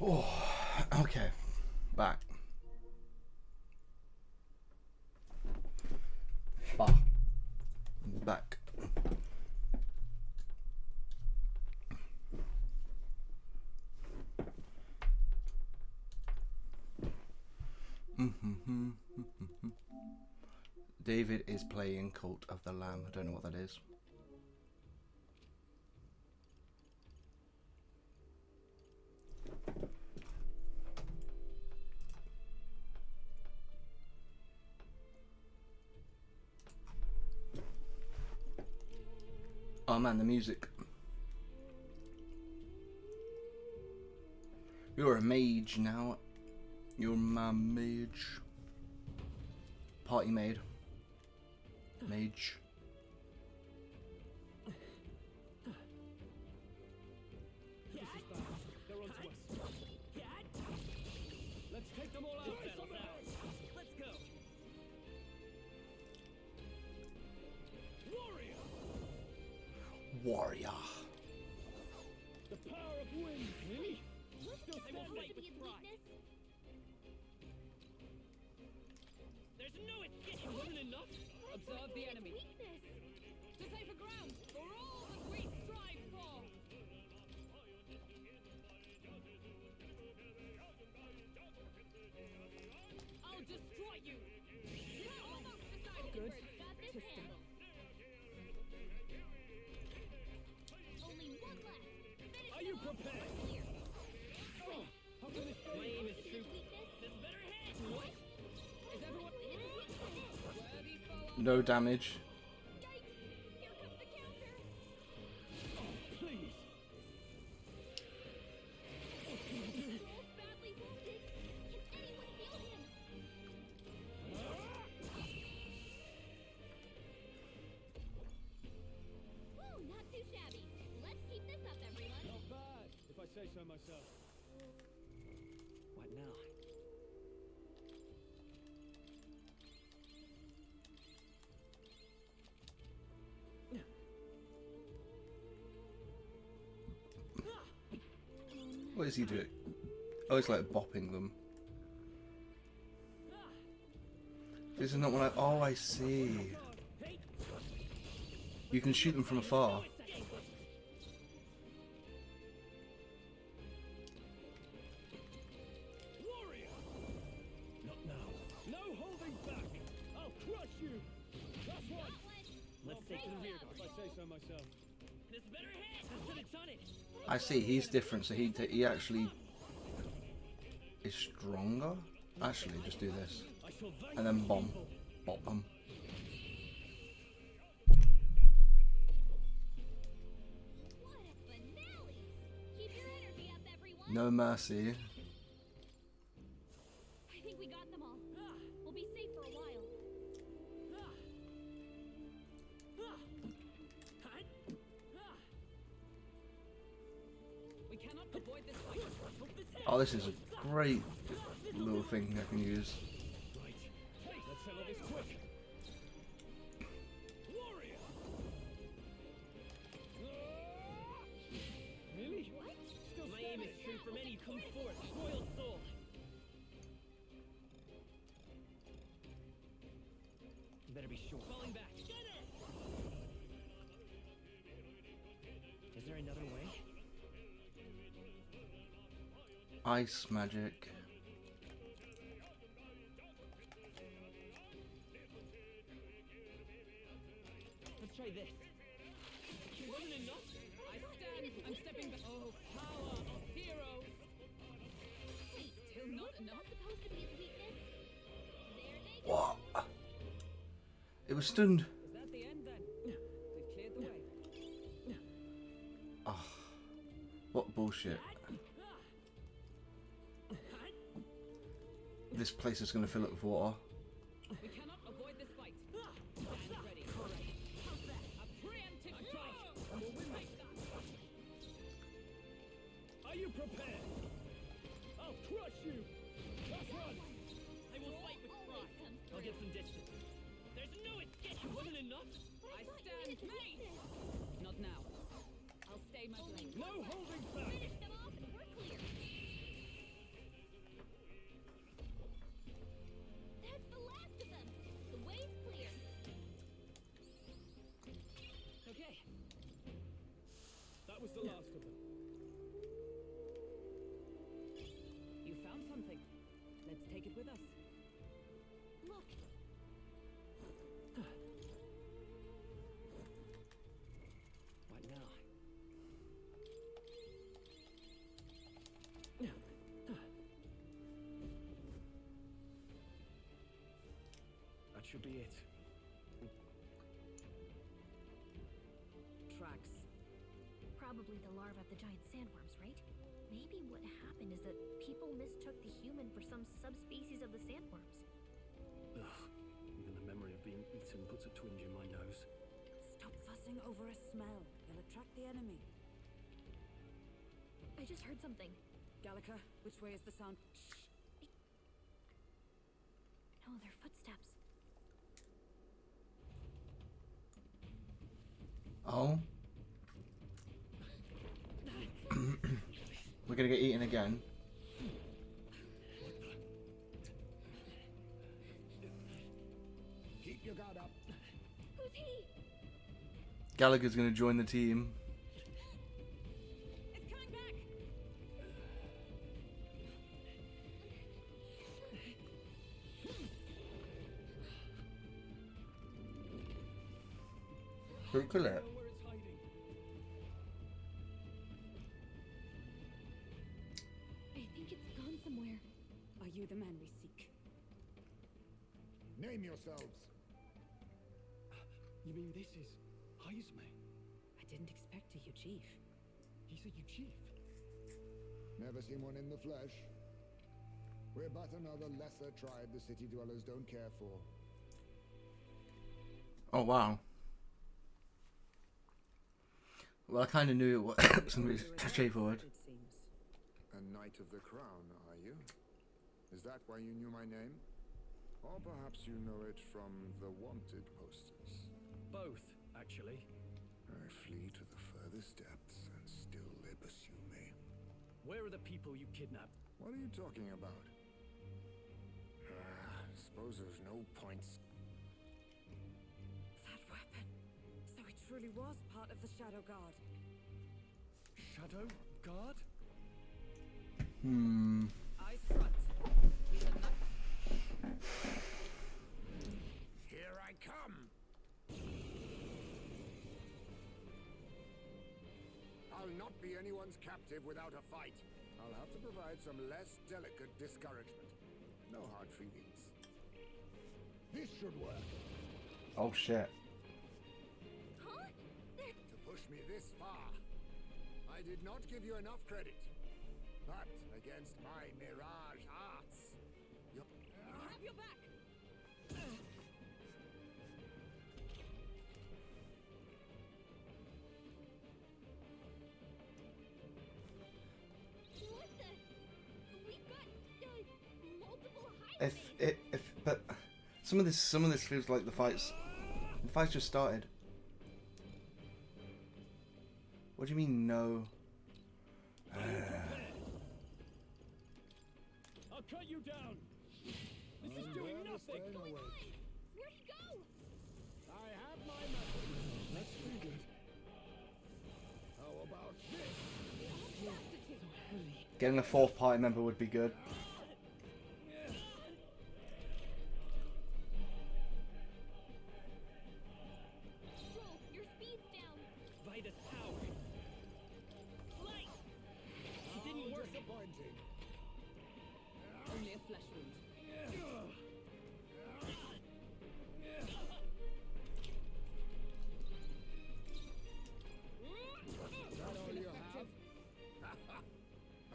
Oh, okay. Back. Back. David is playing Cult of the Lamb. I don't know what that is. Oh man, the music. You're a mage now. You're my mage. Party maid. Mage. They're onto us. Let's take them all out. Let's go. Warrior. The power of wind, really? Still They won't fight with pride. There's no escape. It wasn't enough? Observe the enemy. To safer ground for all that we strive for. I'll destroy you. We're almost decided. Good. Got this Pistol. handled. Only one left. Finish Are you them off. prepared? We're clear. Oh, how can this be? Flame is true. This better hit. What? Is everyone worthy foe? No damage. Yikes! Here comes the counter. Oh, please. Joel's badly wounded. Can anyone heal him? Woo, not too shabby. Let's keep this up, everyone. Not bad, if I say so myself. What now? What is he doing? Oh, he's like bopping them. This is not what I... Oh, I see. You can shoot them from afar. Warrior! Not now. No holding back! I'll crush you! That's one! Let's take to the rear guard, if I say so myself. This better hit. That's what it's on it. I see, he's different, so he actually is stronger. Actually, just do this. I shall thank And then you, bomb. people. Bop them. What a finale! Keep your energy up, everyone. No mercy. I think we got them all. We'll be safe for a while. We cannot avoid this fight. Oh, this is a great little thing I can use. Right. Let's settle this quick. Warrior! Really? What? Still My aim is true from any come forth, royal soul. Better be sure. Falling back. Is there another way? Ice magic. Let's try this. It wasn't enough. I stand. I'm stepping back. Oh, power of heroes. Wait, Still not enough. supposed to be his weakness. There they go. What? It was stunned. Is that the end then? They've cleared the way. Oh, what bullshit. This place is going to fill up with water. We cannot avoid this fight. Stand ready. How's that? A preemptive strike. We'll win this. Are you prepared? I'll crush you! That's one! I will fight with pride. I'll get some distance. There's no escape. It wasn't enough. I stand made. Not now. I'll stay my blade. No holding back! Finish them off and we're clear. it with us. Look, Right now. That should be it. Tracks. probably the larvae of the giant sandworms, right? Maybe what happened is that people mistook the human for some subspecies of the sandworms. Ugh. Even the memory of being eaten puts a twinge in my nose. Stop fussing over a smell. You'll attract the enemy. I just heard something. Gallica, which way is the sound? Shh. No, they're footsteps. Oh. We're gonna get eaten again. Keep your guard up. Who's he? Gallagher's gonna join the team. It's coming back! Who could it? Know where it's hiding. I think it's gone somewhere. Are you the man we seek? Name yourselves. You mean this is Heismay? I didn't expect you, Chief. He's a chief. Never seen one in the flesh. We're but another lesser tribe the city dwellers don't care for. Oh wow. Well, I kind of knew it was something straightforward. It seems. A knight of the crown, are you? Is that why you knew my name? Or perhaps you know it from the wanted posters. Both, actually. I flee to the furthest depths, and still they pursue me. Where are the people you kidnapped? What are you talking about? Suppose there's no points. That weapon. So it truly was part of the Shadow Guard. Shadow Guard? Eyes front. He's a nut. Here I come! I'll not be anyone's captive without a fight. I'll have to provide some less delicate discouragement. No hard feelings. This should work. Oh shit. Huh? To push me this far, I did not give you enough credit. But against my mirage arts, Have your back! What the? We've got multiple But some of this feels like the fight's just started. What do you mean no? I'll cut you down! This is doing nothing! Where'd he go? I have my method. That's pretty good. How about this? Getting a fourth party member would be good. Stroll, your speed's down. Vitus power. Light! It didn't work. Disappointing. Only a flesh wound. Is that all you have?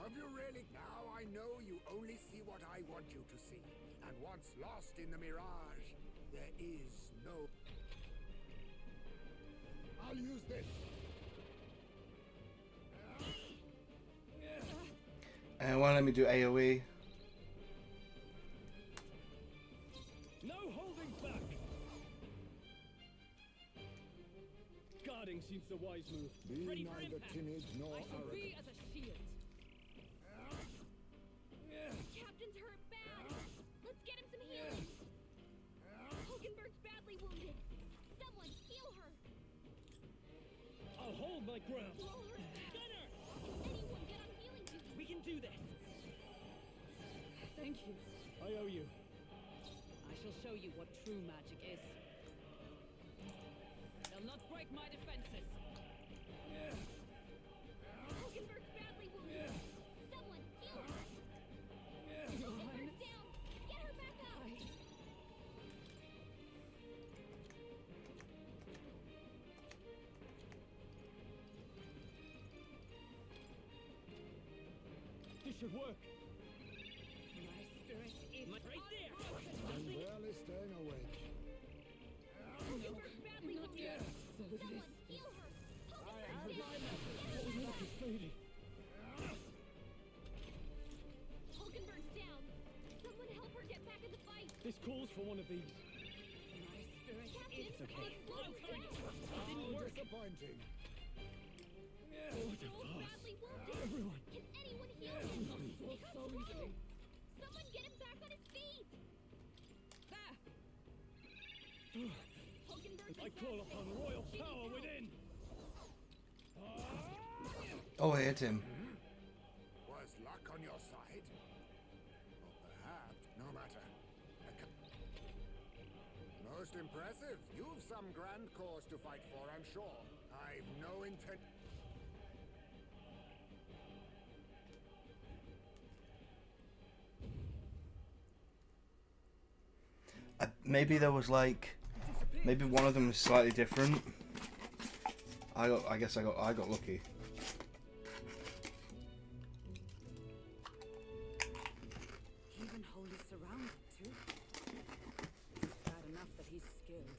Have you really? Now I know you only see what I want you to see. And once lost in the mirage, there is no... I'll use this. And why don't let me do AoE? No holding back! Guarding seems the wise move. Be Ready for neither impact. timid nor I shall be arrogant. as a shield. Captain's hurt bad. Let's get him some healing. Hulkenberg's badly wounded. Someone heal her. I'll hold my ground. Blower. Gunner! Anyone get on healing duty. We can do this! Thank you. I owe you. I shall show you what true magic is. They'll not break my defenses. Hulkenberg's badly wounded. Someone heal her. Hulkenberg's down. Get her back up. This should work. My spirit is Right there. I'm barely staying awake. Hulkenberg's badly wounded. Someone heal her. Hulkenberg's down. Look, it's fading. Hulkenberg's down. Someone help her get back in the fight. This calls for one of these. My spirit Captain, is okay. it slows down. How disappointing. Oh, what a Joel's farce. badly wounded. Everyone. Can anyone heal him? So What's easily. wrong? Someone get him back on his feet. there. Hulkenberg If I call upon royal power within. Oh, I hit him. Was luck on your side? Or perhaps, no matter. Most impressive. You've some grand cause to fight for, I'm sure. I've no intent. Maybe there was like, maybe one of them was slightly different. I guess I got lucky. Even wholly surrounded too. It's bad enough that he's skilled.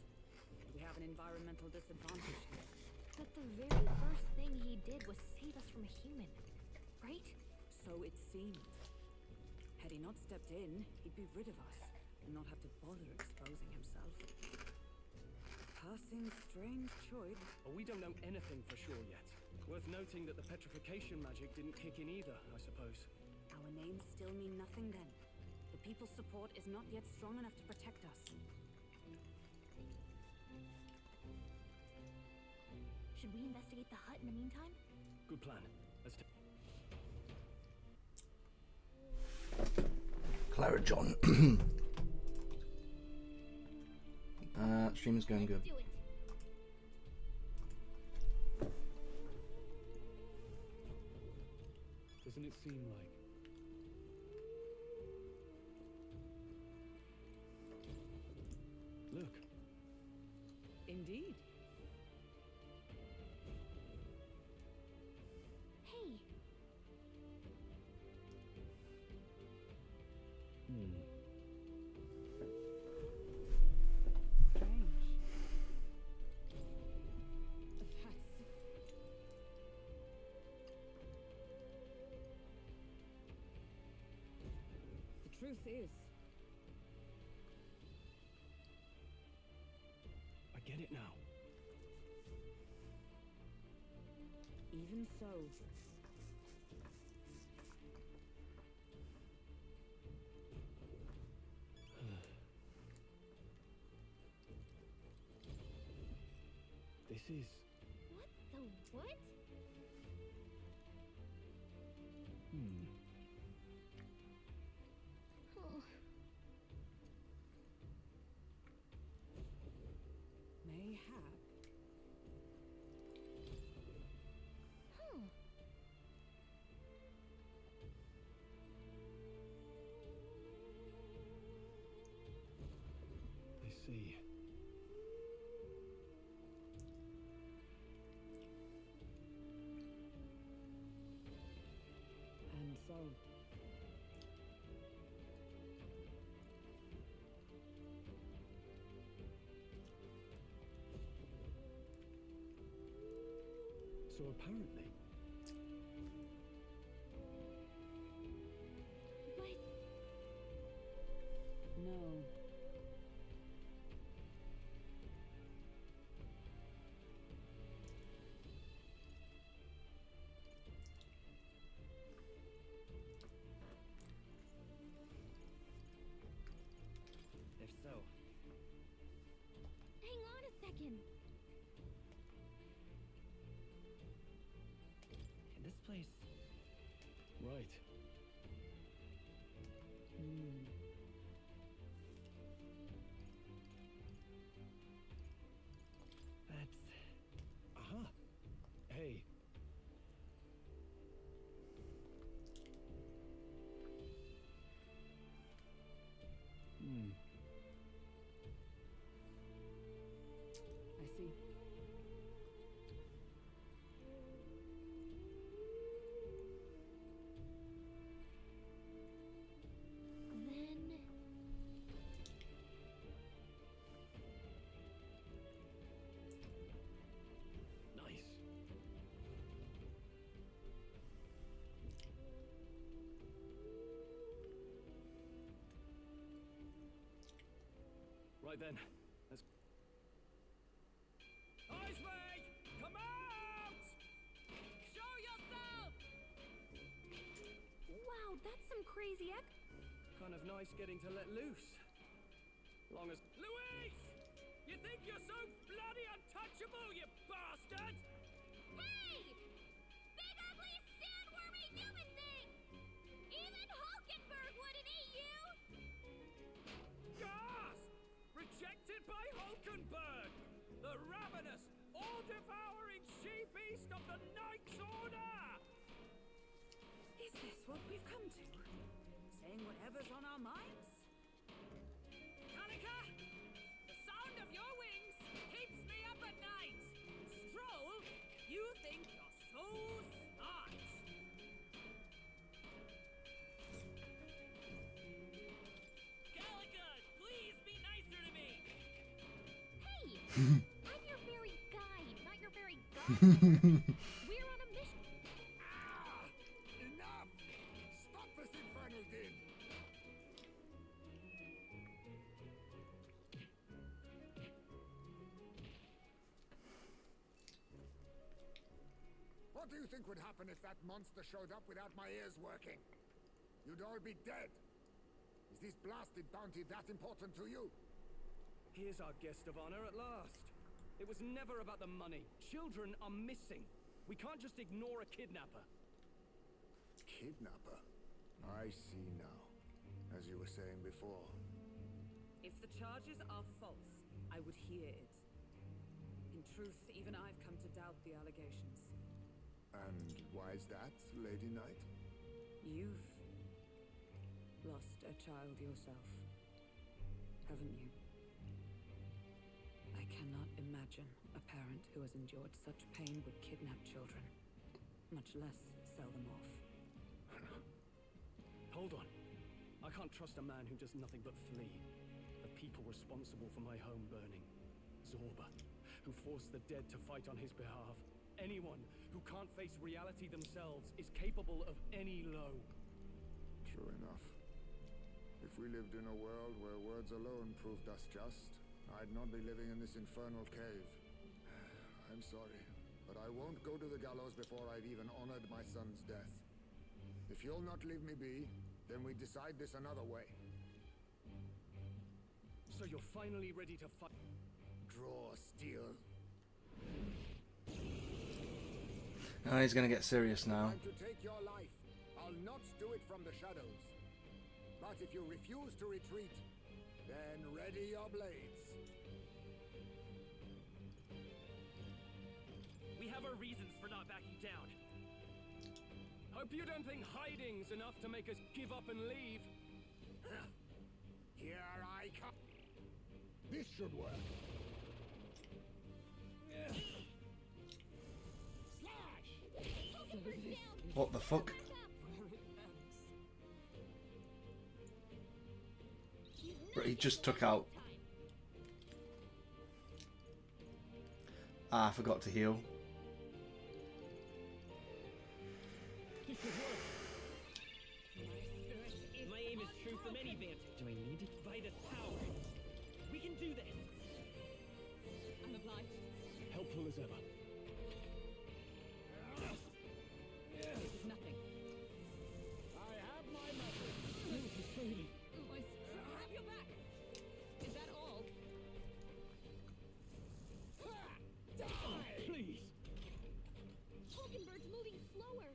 We have an environmental disadvantage here. But the very first thing he did was save us from a human, right? So it seemed. Had he not stepped in, he'd be rid of us and not have to bother exposing himself. Passing strange choice. Well, we don't know anything for sure yet. Worth noting that the petrification magic didn't kick in either, I suppose. Our names still mean nothing then. The people's support is not yet strong enough to protect us. Should we investigate the hut in the meantime? Good plan. Let's Clara John. Stream is going good. Do it. Doesn't it seem like... Look. Indeed. Hey, Strange. The truth is, I get it now. even so, This is... what the what? Oh, mayhap. huh. I see. And so, So apparently... But no. If so... hang on a second. In this place... Right. Right then, let's... Heismay! Come out! Show yourself! Wow, that's some crazy Kind of nice getting to let loose. Long as... Louise! You think you're so bloody untouchable, you bastard? Hey! Big ugly sandwormy human thing! Even Hulkenberg wouldn't eat you! Gasp! Rejected by Hulkenberg! The ravenous, all-devouring she-beast of the Knight's Order! Is this what we've come to? Saying whatever's on our minds? Kanika! The sound of your wings keeps me up at night! Stroll, you think you're so smart! Gallica, please be nicer to me! Hey! I'm your very guide, not your very godmother. We're on a mission. Ah! Enough! Stop this infernal din! What do you think would happen if that monster showed up without my ears working? You'd all be dead. Is this blasted bounty that important to you? Here's our guest of honor at last. It was never about the money. Children are missing. We can't just ignore a kidnapper. Kidnapper? I see now. As you were saying before. If the charges are false, I would hear it. In truth, even I've come to doubt the allegations. And why is that, Lady Knight? You've lost a child yourself, haven't you? I cannot imagine a parent who has endured such pain would kidnap children, much less sell them off. Hold on. I can't trust a man who does nothing but flee. The people responsible for my home burning. Zorba, who forced the dead to fight on his behalf. Anyone who can't face reality themselves is capable of any low. True enough. If we lived in a world where words alone proved us just, I'd not be living in this infernal cave. I'm sorry, but I won't go to the gallows before I've even honored my son's death. If you'll not leave me be, then we decide this another way. So you're finally ready to fight? Draw steel. Oh, he's gonna get serious now. Time to take your life. I'll not do it from the shadows. But if you refuse to retreat, then ready your blades. We have our reasons for not backing down. Hope you don't think hiding's enough to make us give up and leave. Here I come. This should work. What the fuck? But he just took out. Ah, I forgot to heal. This should work. My aim is true from any vantage. Do I need to fight us power? We can do this. I'm obliged. Helpful as ever. This is nothing. I have my method. Have your back. Is that all? Please. Hulkenberg's moving slower.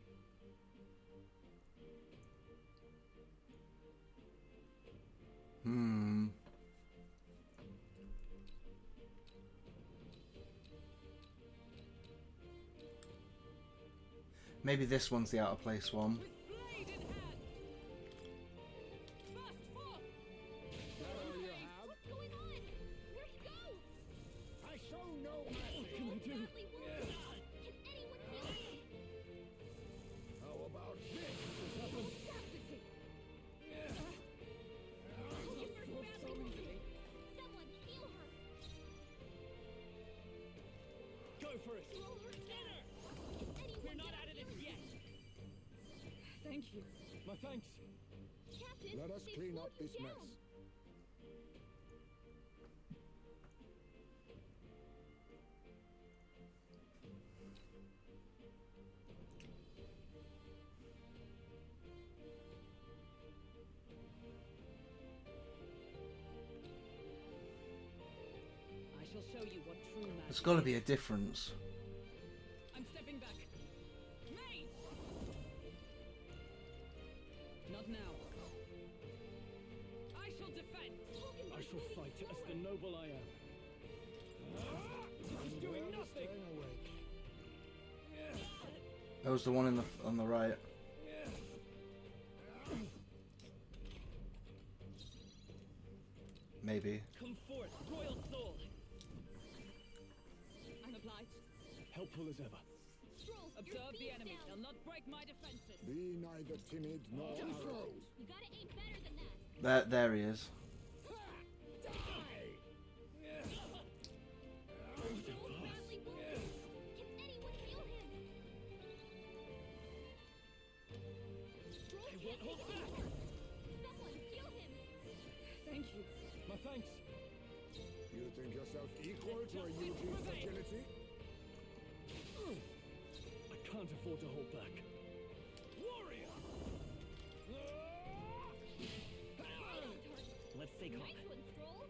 Maybe this one's the out of place one. Blade in hand. Burst forth. What's going on? Where'd he go? I show no mercy. What can I do? Badly wounded. Can anyone heal him? How about this? Audacity! Hulkenberg's badly wounded. Someone heal her. Go for it. Slow her down. We're not out of this yet. Thank you. My thanks. Captain, Let us they clean slowed up you this down. mess. shall show you what true magic There's got to be a difference. I'm stepping back. Mate! Not now. I shall defend. I shall fight as the noble I am. This is doing nothing. That was the one on the right. Maybe. Come forth, royal soul. I'm obliged. Helpful as ever. Observe the enemy. They'll not break my defenses. Be neither timid nor arrogant. You gotta aim better than that. There he is. Badly wounded. Can anyone heal him? Stroll can't hold take back. anymore. Someone heal him. Thank you. My thanks. You think yourself equal to a Eugene's agility? I can't afford to hold back. Warrior! Let's stay calm. Nice one, Stroll.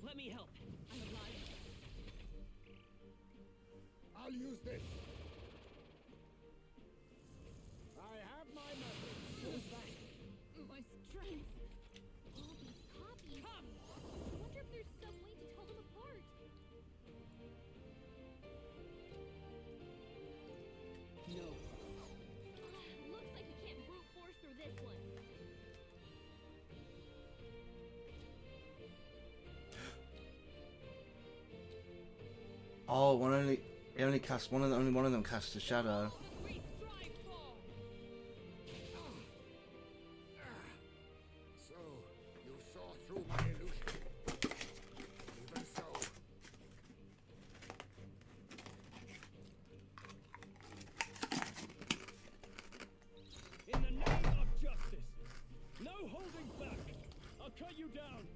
Let me help. I'm obliged. I'll use this. I have my method. My strength. All these copies. I wonder if there's some way to tell them apart. No. Looks like we can't brute force through this one. Oh, only one of them cast a shadow. We strive for. So, you saw through my illusion. Even so. In the name of justice, no holding back. I'll cut you down.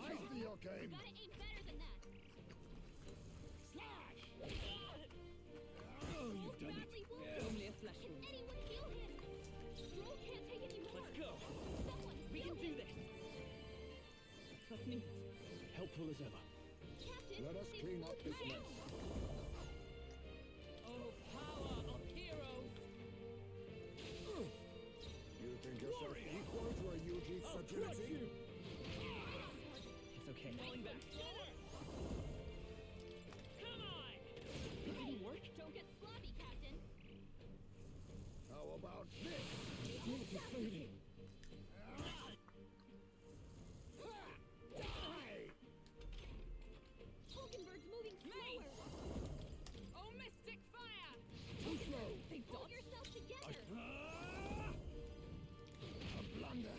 I see your game. Gotta aim better than that. Slash! Oh, you've done it. Badly wounded. Only a flesh Can wound. anyone heal him? Stroll can't take any more. Let's go. Someone We heal can do him. this. Trust me. Helpful as ever. Captain, Let us they've clean slowed up this you mess. down. Oh, power of heroes. You think yourself equal to a Eugene's I'll crush agility? you. It's okay. Falling back. Come on. Ready, work? Don't get sloppy, Captain. How about this? Fading. Die! Hulkenberg's moving Mate! slower. Oh, mystic fire. Too slow. They Pull dodge. yourself together. A blunder.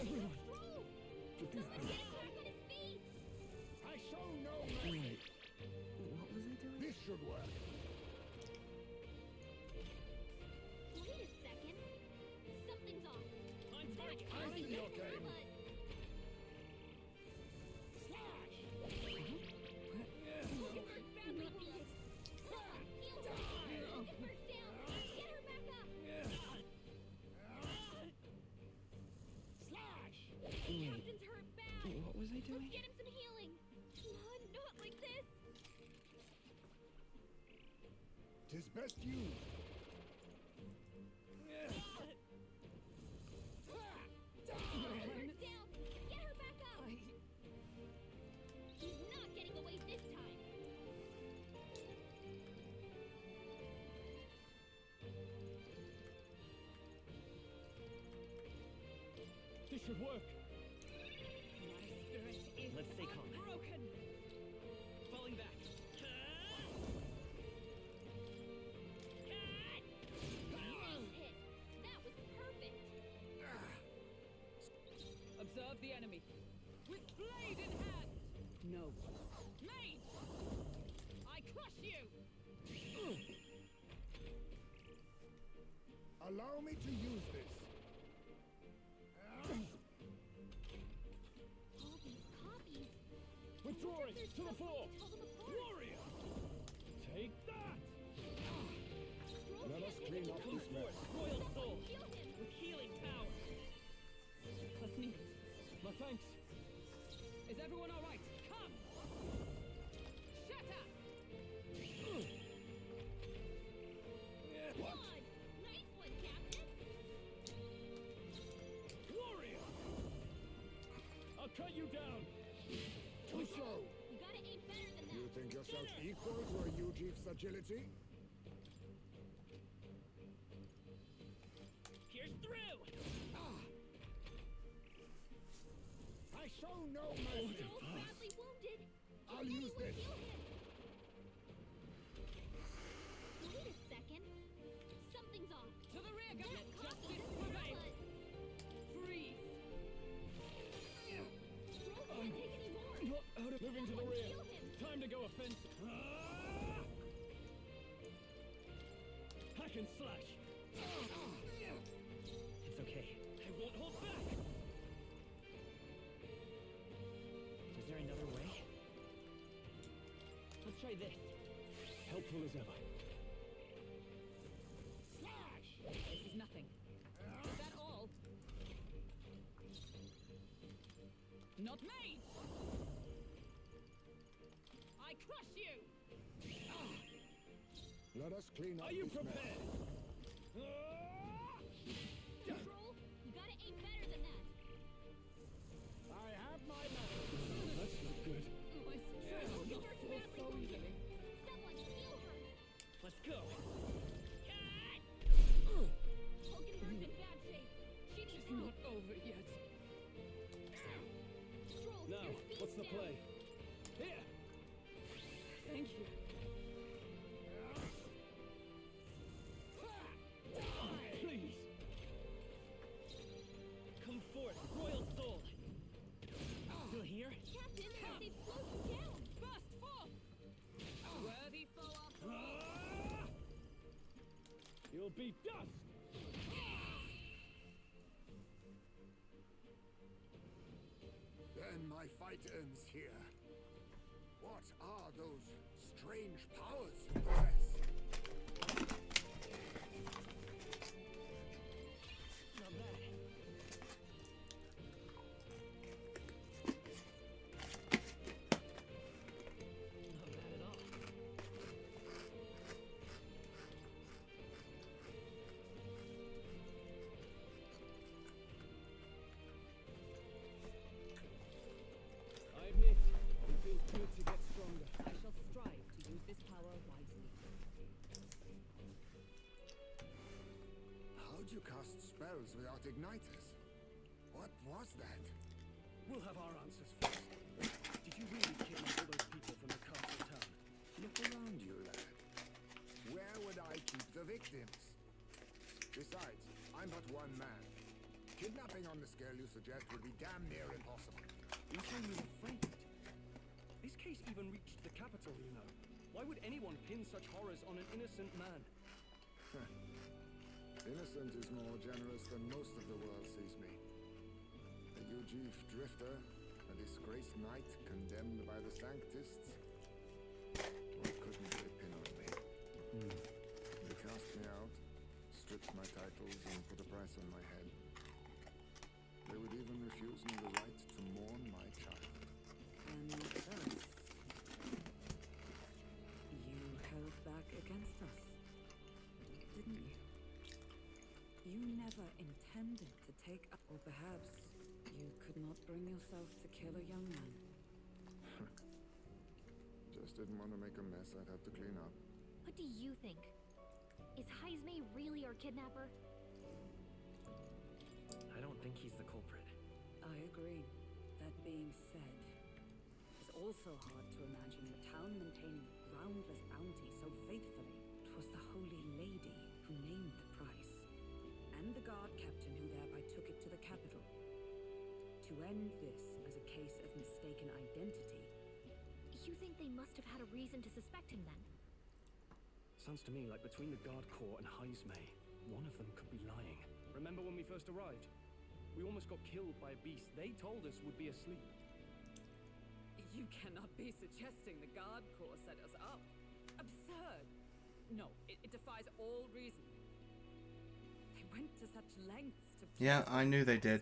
Stroll. Someone get him back on his feet. I show no mercy. What was I doing? This should work. Wait a second. Something's off. On target. I see your game. But Slash! Hulkenberg's badly wounded. Someone heal her. Hulkenberg's down. Get her back up. Slash! Captain's hurt bad. What was I Let's get him some healing. Not like this. Tis best used. Hulkenberg's down. Get her back up. He's not getting away this time. This should work. My spirit is Let's stay calm. broken. Falling back. Nice hit. That was perfect. Observe the enemy. With blade in hand. No. Mate! I crush you. Allow me to use this. All these copies. Withdrawing There's to the some way floor. to tell them apart. Warrior. Take that. Stroll Let can't us take clean any up more. this mess. Royal soul. Heal him. With healing power. Trust me. Oh, thanks. Is everyone all right? Come! Shut up! Good! Nice one, Captain! Warrior! I'll cut you down. Do so! You gotta aim better than that! You think yourself equal to a Ujief's agility? Here's through! I show no mercy! Still badly wounded! I'll use this! Heal him. Wait a second. Something's off. To the rear, guys! That Let coffee justice is prevail! blood. Freeze! Stroll can't take any more. Not out of moving to the Someone rear. heal him. Time to go offensive. Hack and slash. It's okay. I won't hold back. Is there another way? Let's try this. Helpful as ever. Slash! This is nothing. Is that all? Not me! I crush you! Let us clean up Are you this mess. prepared? Stroll, you gotta aim better than that. I have my method. That's not good. My strength Look will at her fall badly so wounded. easily. Someone heal her. Let's go. Hulkenberg's in bad shape. She needs It's help. not over yet. Stroll, Now, your speed's what's the down. play? Here. Thank you. Please. Come forth, royal soul. Still here? Captain, they've slowed you down. Burst forth! Worthy foe after all. You'll be dust. Then my fight ends here. What are those strange powers you possess? Not bad. Not bad at all. I admit, it feels good to get stronger. I shall strive to use this power wisely. How'd you cast spells without igniters? What was that? We'll have our answers first. Did you really kidnap all those people from the castle town? Look around you, lad. Where would I keep the victims? Besides, I'm but one man. Kidnapping on the scale you suggest would be damn near impossible. You say you were frightened. This case even reached the capital, you know. Why would anyone pin such horrors on an innocent man? Innocent is more generous than most of the world sees me. A Ujief drifter, a disgraced knight condemned by the Sanctists. Why couldn't they pin on me? They cast me out, stripped my titles, and put a price on my head. They would even refuse me the right to mourn my child. And thus, you held back against us, didn't you? You never intended to take up, or perhaps you could not bring yourself to kill a young man. Just didn't want to make a mess I'd have to clean up. What do you think? Is Heismay really our kidnapper? I don't think he's the culprit. I agree. That being said, it's also hard to imagine the town maintaining groundless bounty so faithfully. 'Twas the Holy Lady who named the price, and the guard captain who thereby took it to the capital. To end this as a case of mistaken identity, You think they must have had a reason to suspect him then? Sounds to me like between the guard corps and Heismay, one of them could be lying. Remember when we first arrived? We almost got killed by a beast they told us would be asleep. you cannot be suggesting the guard corps set us up. Absurd. No, it defies all reason. They went to such lengths to... Yeah, I knew they did.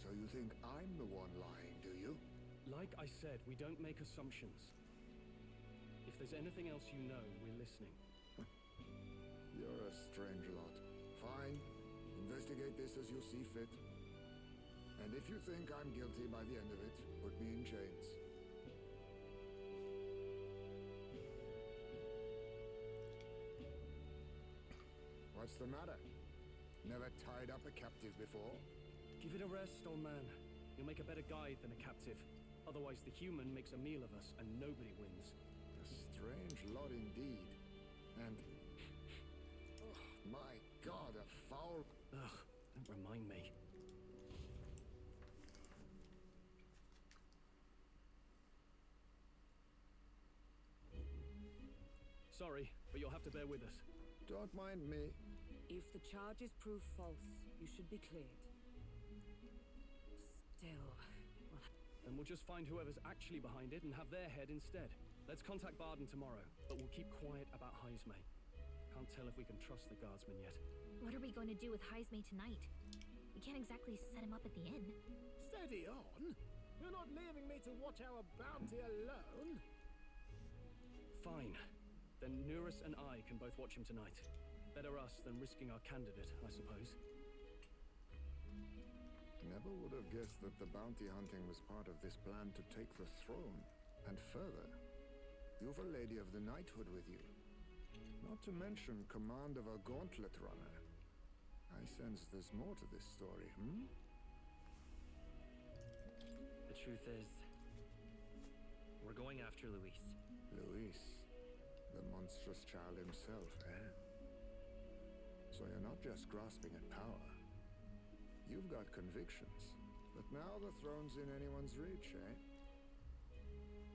So you think I'm the one lying, do you? Like I said, we don't make assumptions. If there's anything else you know, we're listening. You're a strange lot. Fine. Investigate this as you see fit. And if you think I'm guilty by the end of it, put me in chains. What's the matter? Never tied up a captive before? Give it a rest, old man. You'll make a better guide than a captive. Otherwise, the human makes a meal of us, and nobody wins. A strange lot indeed. And... oh, my God, a foul... Ugh, don't remind me. Sorry, but you'll have to bear with us. Don't mind me. If the charges prove false, you should be cleared. Still, well, And we'll just find whoever's actually behind it and have their head instead. Let's contact Barden tomorrow, but we'll keep quiet about Heismay. Can't tell if we can trust the guardsman yet. What are we going to do with Heismay tonight? We can't exactly set him up at the inn. Steady on. You're not leaving me to watch our bounty alone. Fine. Then Nurus and I can both watch him tonight. Better us than risking our candidate, I suppose. Never would have guessed that the bounty hunting was part of this plan to take the throne. And further, you've a lady of the knighthood with you. Not to mention command of a gauntlet runner. I sense there's more to this story, hmm? The truth is, we're going after Luis. Luis, the monstrous child himself, eh? So you're not just grasping at power. You've got convictions. But now the throne's in anyone's reach, eh?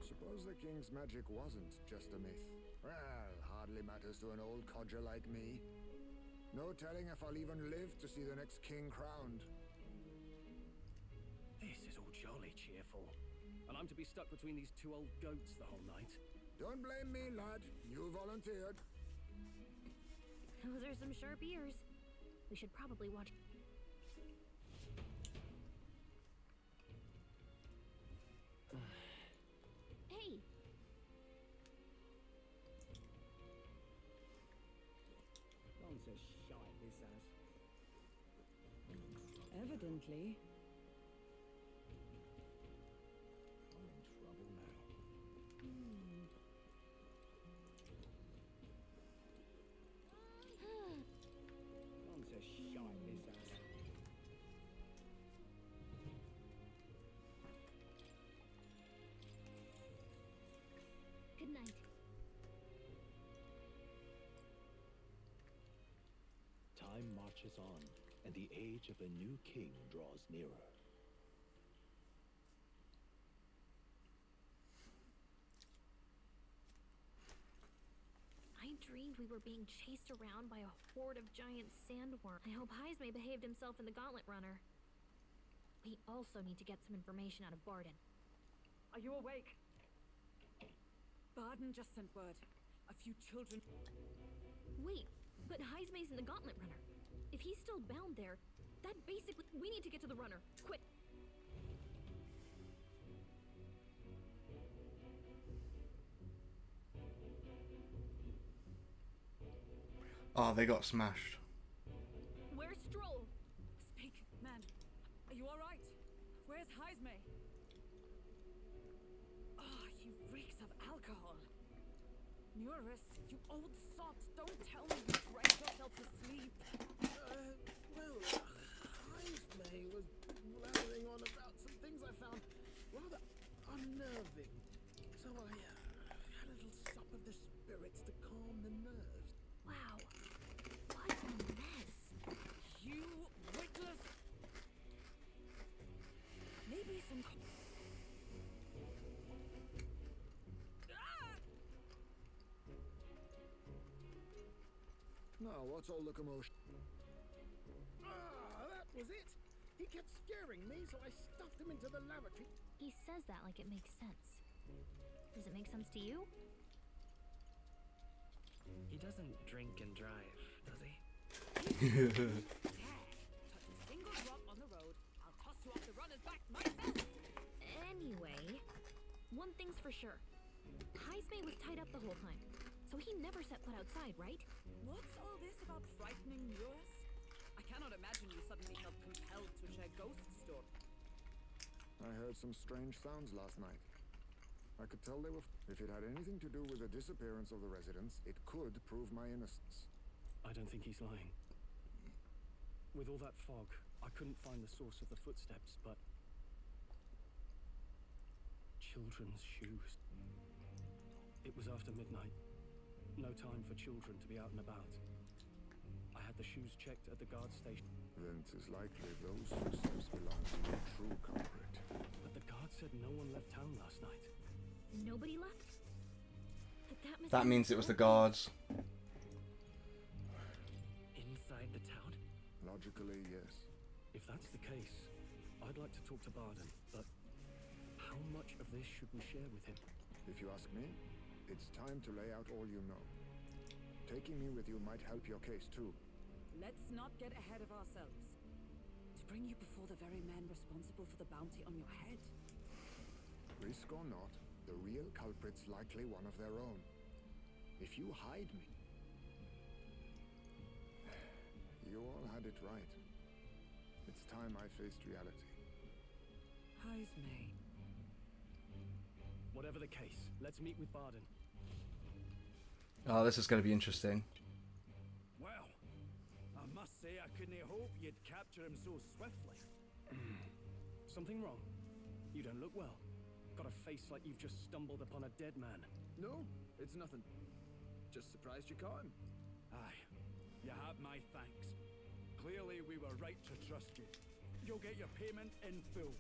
Suppose the king's magic wasn't just a myth. Well, hardly matters to an old codger like me. No telling if I'll even live to see the next king crowned. This is all jolly cheerful. And I'm to be stuck between these two old goats the whole night. Don't blame me, lad. You volunteered. Those are some sharp ears. We should probably watch. Hey! Don't say shite, this ass. evidently. I'm in trouble now. Don't say shite, this ass. Good night. Time marches on, and the age of a new king draws nearer. I dreamed we were being chased around by a horde of giant sandworms. I hope Heismay behaved himself in the Gauntlet Runner. We also need to get some information out of Barden. Are you awake? Barden just sent word. A few children... Wait, but Heismay's in the Gauntlet Runner. If he's still bound there, that basically... We need to get to the runner. Quick! Oh, they got smashed. Where's Stroll? Speak, man. Are you alright? Where's Heismay? Ah, he reeks of alcohol. Nurus, you old sot, don't tell me you drank yourself to sleep. Heismay was blathering on about some things I found rather unnerving. So I had a little sup of the spirits to calm the nerves. Wow. What a mess. You witless... Maybe some... Now, what's all the commotion? Ah, that was it. He kept scaring me, so I stuffed him into the lavatory. He says that like it makes sense. Does it make sense to you? He doesn't drink and drive, does he? Touch a single drop on the road, I'll toss you off the runner's one thing's for sure. Heismay was tied up the whole time, so he never set foot outside, right? What's all this about frightening Eurus? I cannot imagine you suddenly felt compelled to share ghost stories. I heard some strange sounds last night. I could tell they were... If it had anything to do with the disappearance of the residents, it could prove my innocence. I don't think he's lying. With all that fog, I couldn't find the source of the footsteps, but... children's shoes. It was after midnight. No time for children to be out and about. I had the shoes checked at the guard station. Then it is likely those footsteps belong to the true culprit. But the guard said no one left town last night. Nobody left? That means it was the guards. Inside the town? Logically, yes. If that's the case, I'd like to talk to Barden, but how much of this should we share with him? If you ask me, it's time to lay out all you know. Taking me with you might help your case too. Let's not get ahead of ourselves. To bring you before the very man responsible for the bounty on your head. Risk or not, the real culprit's likely one of their own. If you hide me... You all had it right. It's time I faced reality. Heismay. Whatever the case, let's meet with Barden. Oh, this is going to be interesting. Well, I must say I couldn't hope you'd capture him so swiftly. Something wrong? You don't look well. Got a face like you've just stumbled upon a dead man. No, it's nothing. Just surprised you caught him. Aye, you have my thanks. Clearly we were right to trust you. You'll get your payment in full.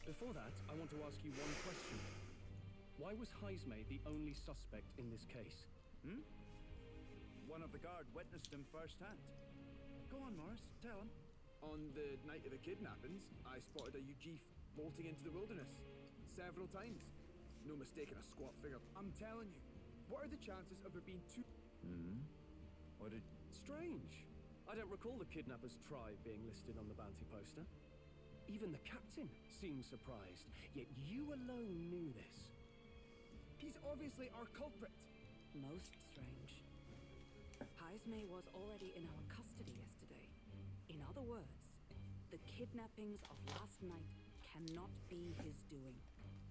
Before that, I want to ask you one question. Why was Heismay the only suspect in this case? One of the guard witnessed him firsthand. Go on, Morris, tell him. On the night of the kidnappings, I spotted a UG bolting into the wilderness. Several times. No mistaking a squat figure. I'm telling you, what are the chances of there being two... What did... Strange. I don't recall the kidnappers' tribe being listed on the bounty poster. Even the captain seemed surprised, yet you alone knew this. He's obviously our culprit. Most strange. Heismay was already in our custody yesterday. In other words, the kidnappings of last night cannot be his doing.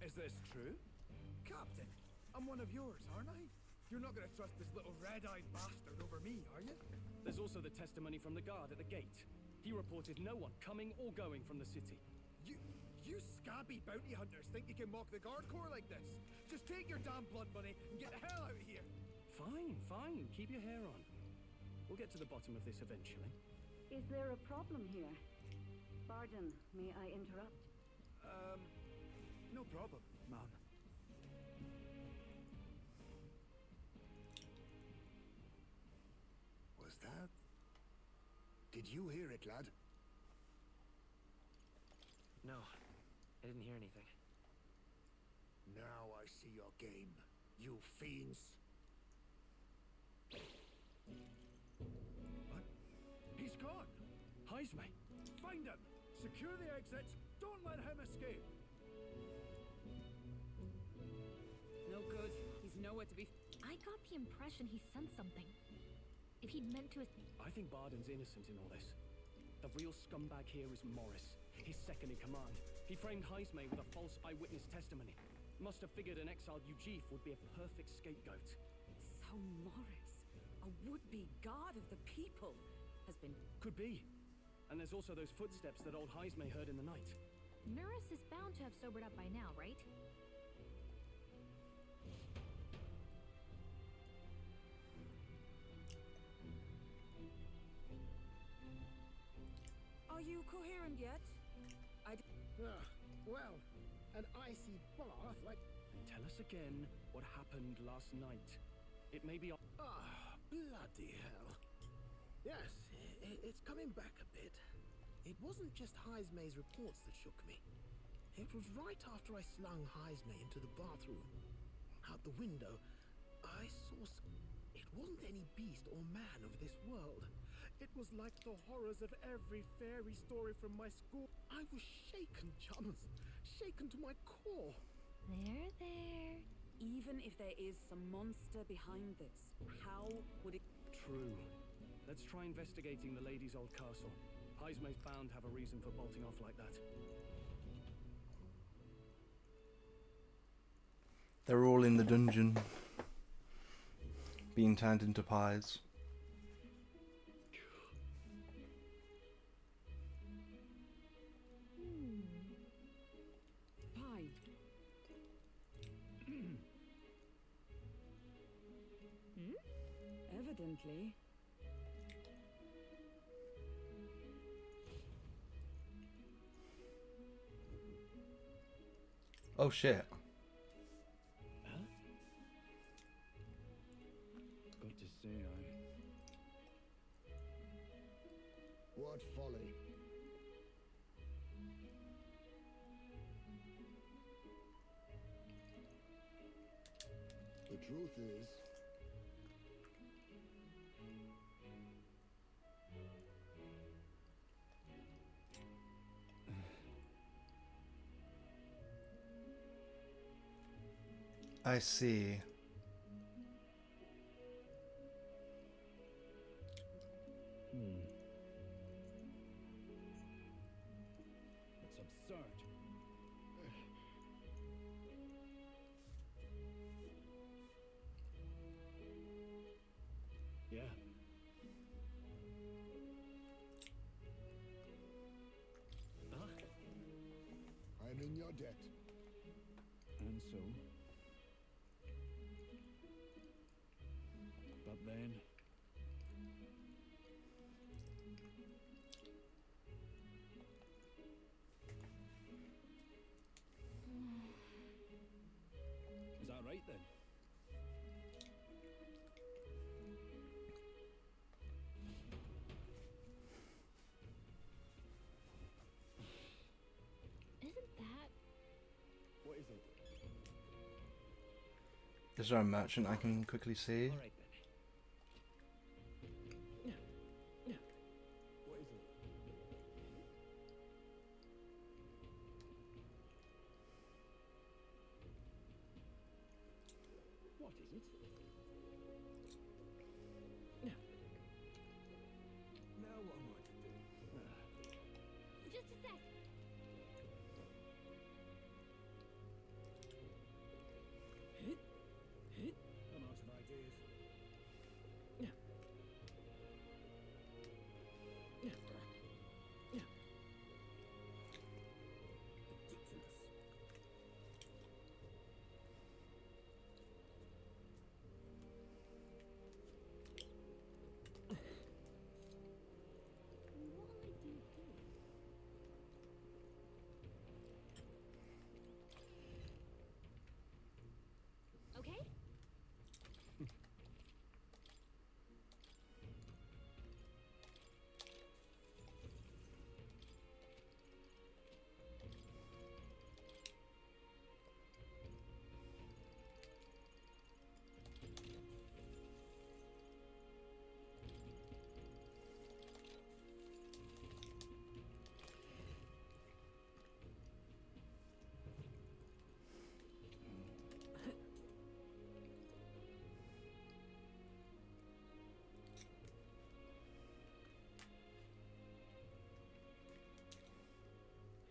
Is this true? Captain, I'm one of yours, aren't I? You're not gonna trust this little red-eyed bastard over me, are you? There's also the testimony from the guard at the gate. He reported no one coming or going from the city. You scabby bounty hunters think you can mock the guard corps like this? Just take your damn blood money and get the hell out of here! Fine. Keep your hair on. We'll get to the bottom of this eventually. Is there a problem here? Barden, may I interrupt? No problem, ma'am. Was that... Did you hear it, lad? No, I didn't hear anything. Now I see your game, you fiends. What? He's gone! Heismay! Find him! Secure the exits! Don't let him escape! No good. He's nowhere to be... I got the impression he sensed something. If he'd meant to... I think Barden's innocent in all this. The real scumbag here is Morris, his second in command. He framed Heismay with a false eyewitness testimony. Must have figured an exiled Ujif would be a perfect scapegoat. So Morris, a would-be god of the people, has been... Could be. And there's also those footsteps that old Heismay heard in the night. Nurus is bound to have sobered up by now, right? Are you coherent yet? Well, an icy bath like... Tell us again what happened last night. It may be... Bloody hell. Yes, it's coming back a bit. It wasn't just Heismay's reports that shook me. It was right after I slung Heismay into the bathroom. Out the window, I saw It wasn't any beast or man of this world. It was like the horrors of every fairy story from my school. I was shaken, chums. Shaken to my core. There. Even if there is some monster behind this, how would it... True. Let's try investigating the lady's old castle. Heismay's bound to have a reason for bolting off like that. They're all in the dungeon, being turned into pies. Fine. Evidently. Oh shit. Huh? Got to say, What folly? The truth is, I see. It's absurd. Yeah. I'm in your debt. And so? But then... Is that right then? Isn't that... What is it? Is there a merchant I can quickly see? All right then. What is it? What is it? Now what am I to do? Just a sec. I'm out of ideas. Ridiculous. What am I doing? Okay?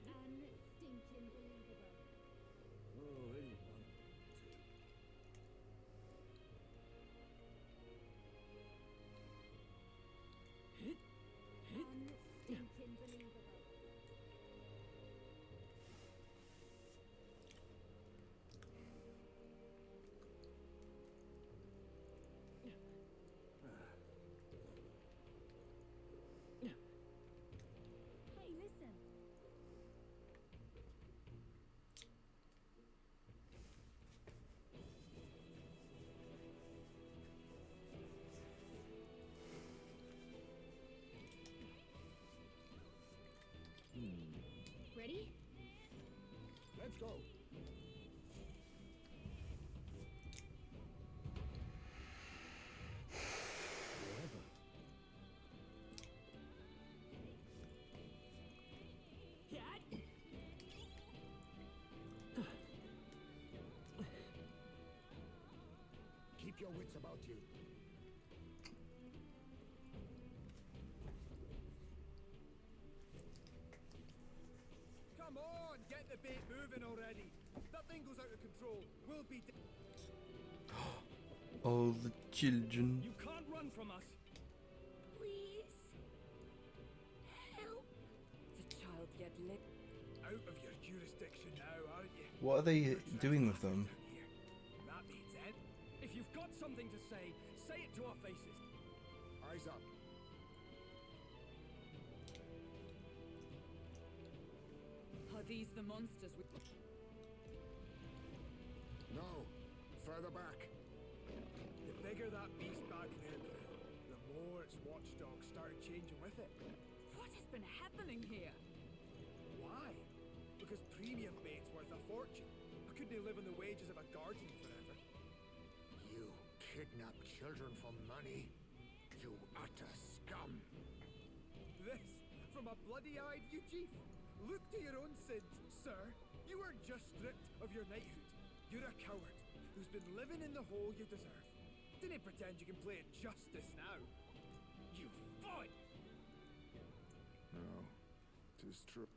Unstinking believable. Oh, anyone. Unstinking believable. Hey, listen. Ready? Let's go. Wherever. about you. Come on, get the bait moving already. That thing goes out of control. We'll be All the children. You can't run from us. Please. Help. The child yet lit. out of your jurisdiction now, aren't you? What are they doing with them? That means it. If you've got something to say it to our faces. Eyes up. Are these the monsters we... No, further back. The bigger that beast back then, the more its watchdogs started changing with it. What has been happening here? Why? Because premium bait's worth a fortune. I couldn't live on the wages of a guardian forever. You kidnap children for money? You utter scum! This from a bloody-eyed Eugene. Look to your own sins, sir. You weren't just stripped of your knighthood. You're a coward who's been living in the hole you deserve. Didn't pretend you can play at justice now. You fought! No, 'tis true.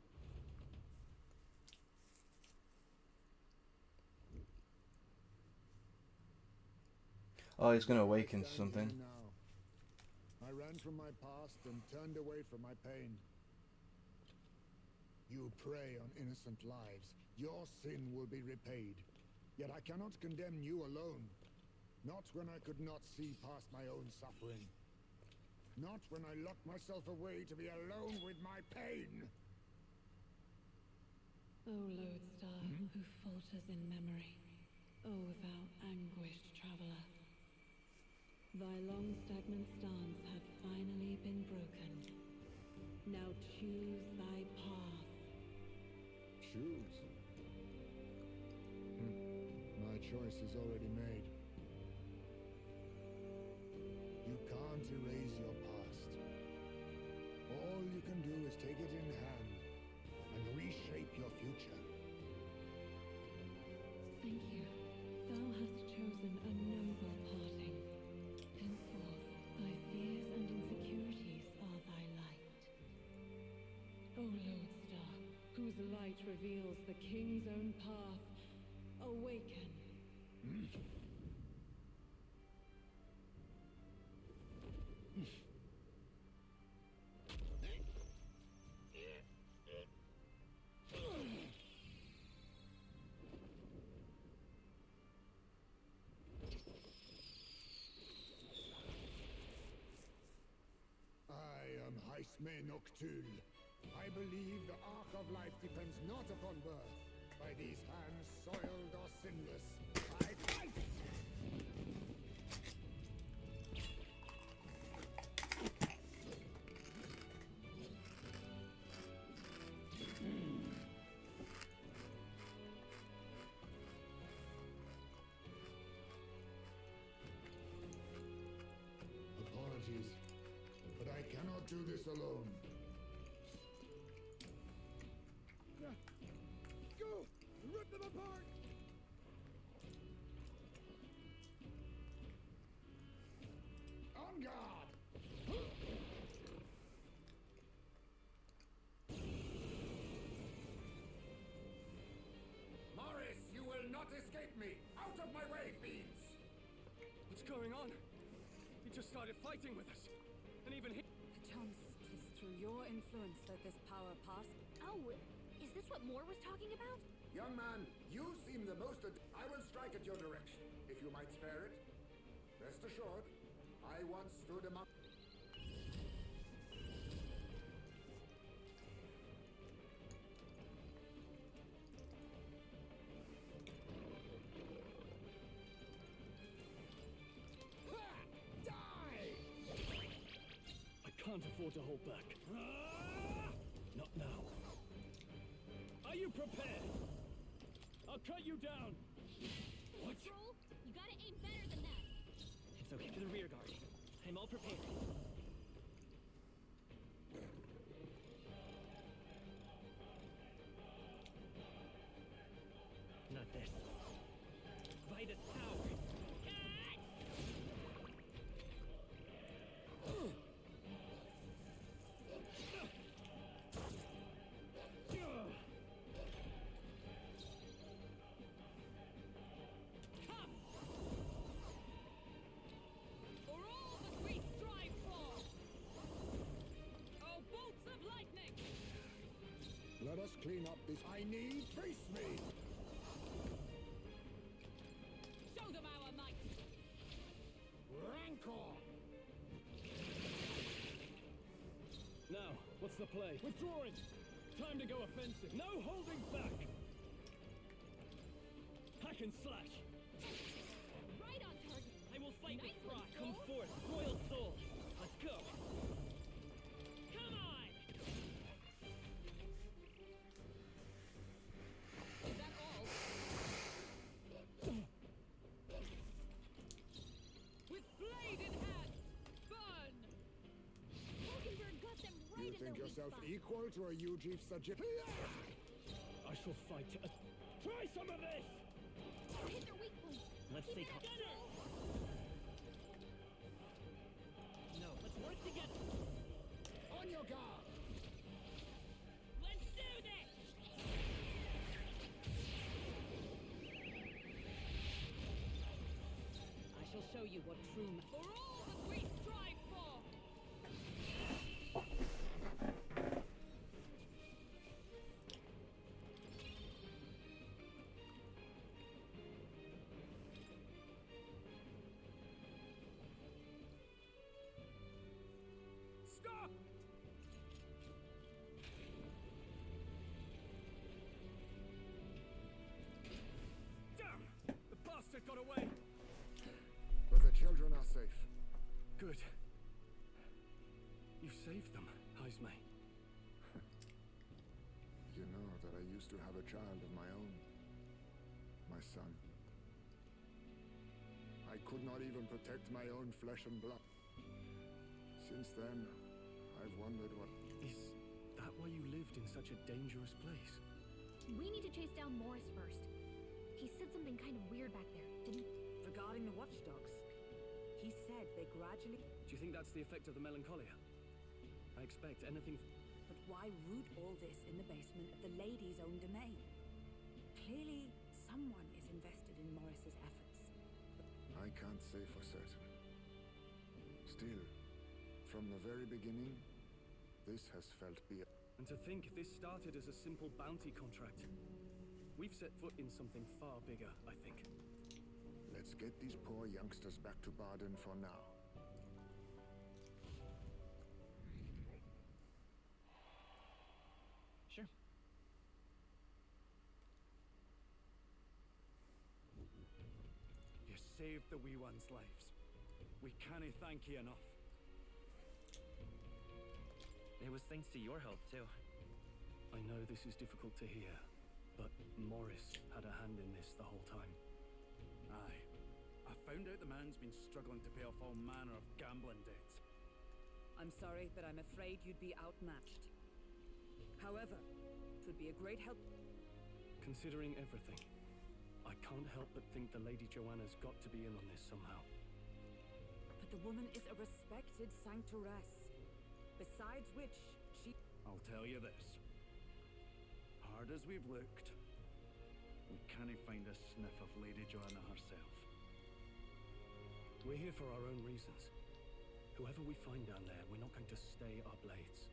Oh, he's gonna awaken to something. Now. I ran from my past and turned away from my pain. You prey on innocent lives. Your sin will be repaid. Yet I cannot condemn you alone. Not when I could not see past my own suffering. Not when I locked myself away to be alone with my pain. O lodestar, who falters in memory, O thou anguished traveler, thy long stagnant stance hath finally been broken. Now choose thy path. Choose? My choice is already made. You can't erase your past. All you can do is take it in hand and reshape your future. Thank you. Thou hast chosen a noble parting. Henceforth, thy fears and insecurities are thy light. O lodestar, whose light reveals the king's own path, awaken. I am Heismay Noctul. I believe the arc of life depends not upon birth, by these hands soiled or sinless. I fight! Apologies, but I cannot do this alone. Go! Rip them apart! On guard! Morris, you will not escape me! Out of my way, fiends! What's going on? He just started fighting with us. And even he... Perchance 'tis through your influence that this power passed. Oh, is this what Moore was talking about? Young man, you seem the most... I will strike at your direction, if you might spare it. Rest assured, I once stood among... I can't afford to hold back. Not now. Are you prepared? I'll cut you down. What? Troll, you gotta aim better than that. It's okay. To the rear guard. I'm all prepared. Not this. By this power. clean up this. I need face me. Show them our might! Rancor. Now, what's the play? Withdrawing! Time to go offensive. No holding back! Hack and slash! Right on target! I will fight Nice with one, pride. Come Soul. forth, royal soul! Let's go! Come on! Is that all? With blade in hand! Burn! Mockingbird got them right You in think their yourself weak spot. equal to a UG suggestion? I shall fight. Try some of this! Hit their weak point. Let's take Get her! No, let's work together! On your guard. Let's do this! I shall show you what true for all that we strive for! Stop! Damn! The bastard got away! But the children are safe. Good. You saved them, Heismay. You know that I used to have a child of my own. My son. I could not even protect my own flesh and blood. Since then, I've wondered what... Is that why you lived in such a dangerous place? We need to chase down Morris first. He said something kind of weird back there, didn't he? Regarding the watchdogs, he said they gradually... Do you think that's the effect of the melancholia? I expect anything... But why root all this in the basement of the lady's own domain? Clearly, someone is invested in Morris's efforts. I can't say for certain. Still, from the very beginning, this has felt beyond. And to think this started as a simple bounty contract. We've set foot in something far bigger, I think. Let's get these poor youngsters back to Baden for now. Sure. You saved the wee one's lives. We cannae thank you enough. It was thanks to your help, too. I know this is difficult to hear, but Morris had a hand in this the whole time. Aye. I found out the man's been struggling to pay off all manner of gambling debts. I'm sorry, but I'm afraid you'd be outmatched. However, it would be a great help. Considering everything, I can't help but think the Lady Joanna's got to be in on this somehow. But the woman is a respected sanctoress. Besides which, she... I'll tell you this. Hard as we've looked, we cannae find a sniff of Lady Joanna herself. We're here for our own reasons. Whoever we find down there, we're not going to stay our blades.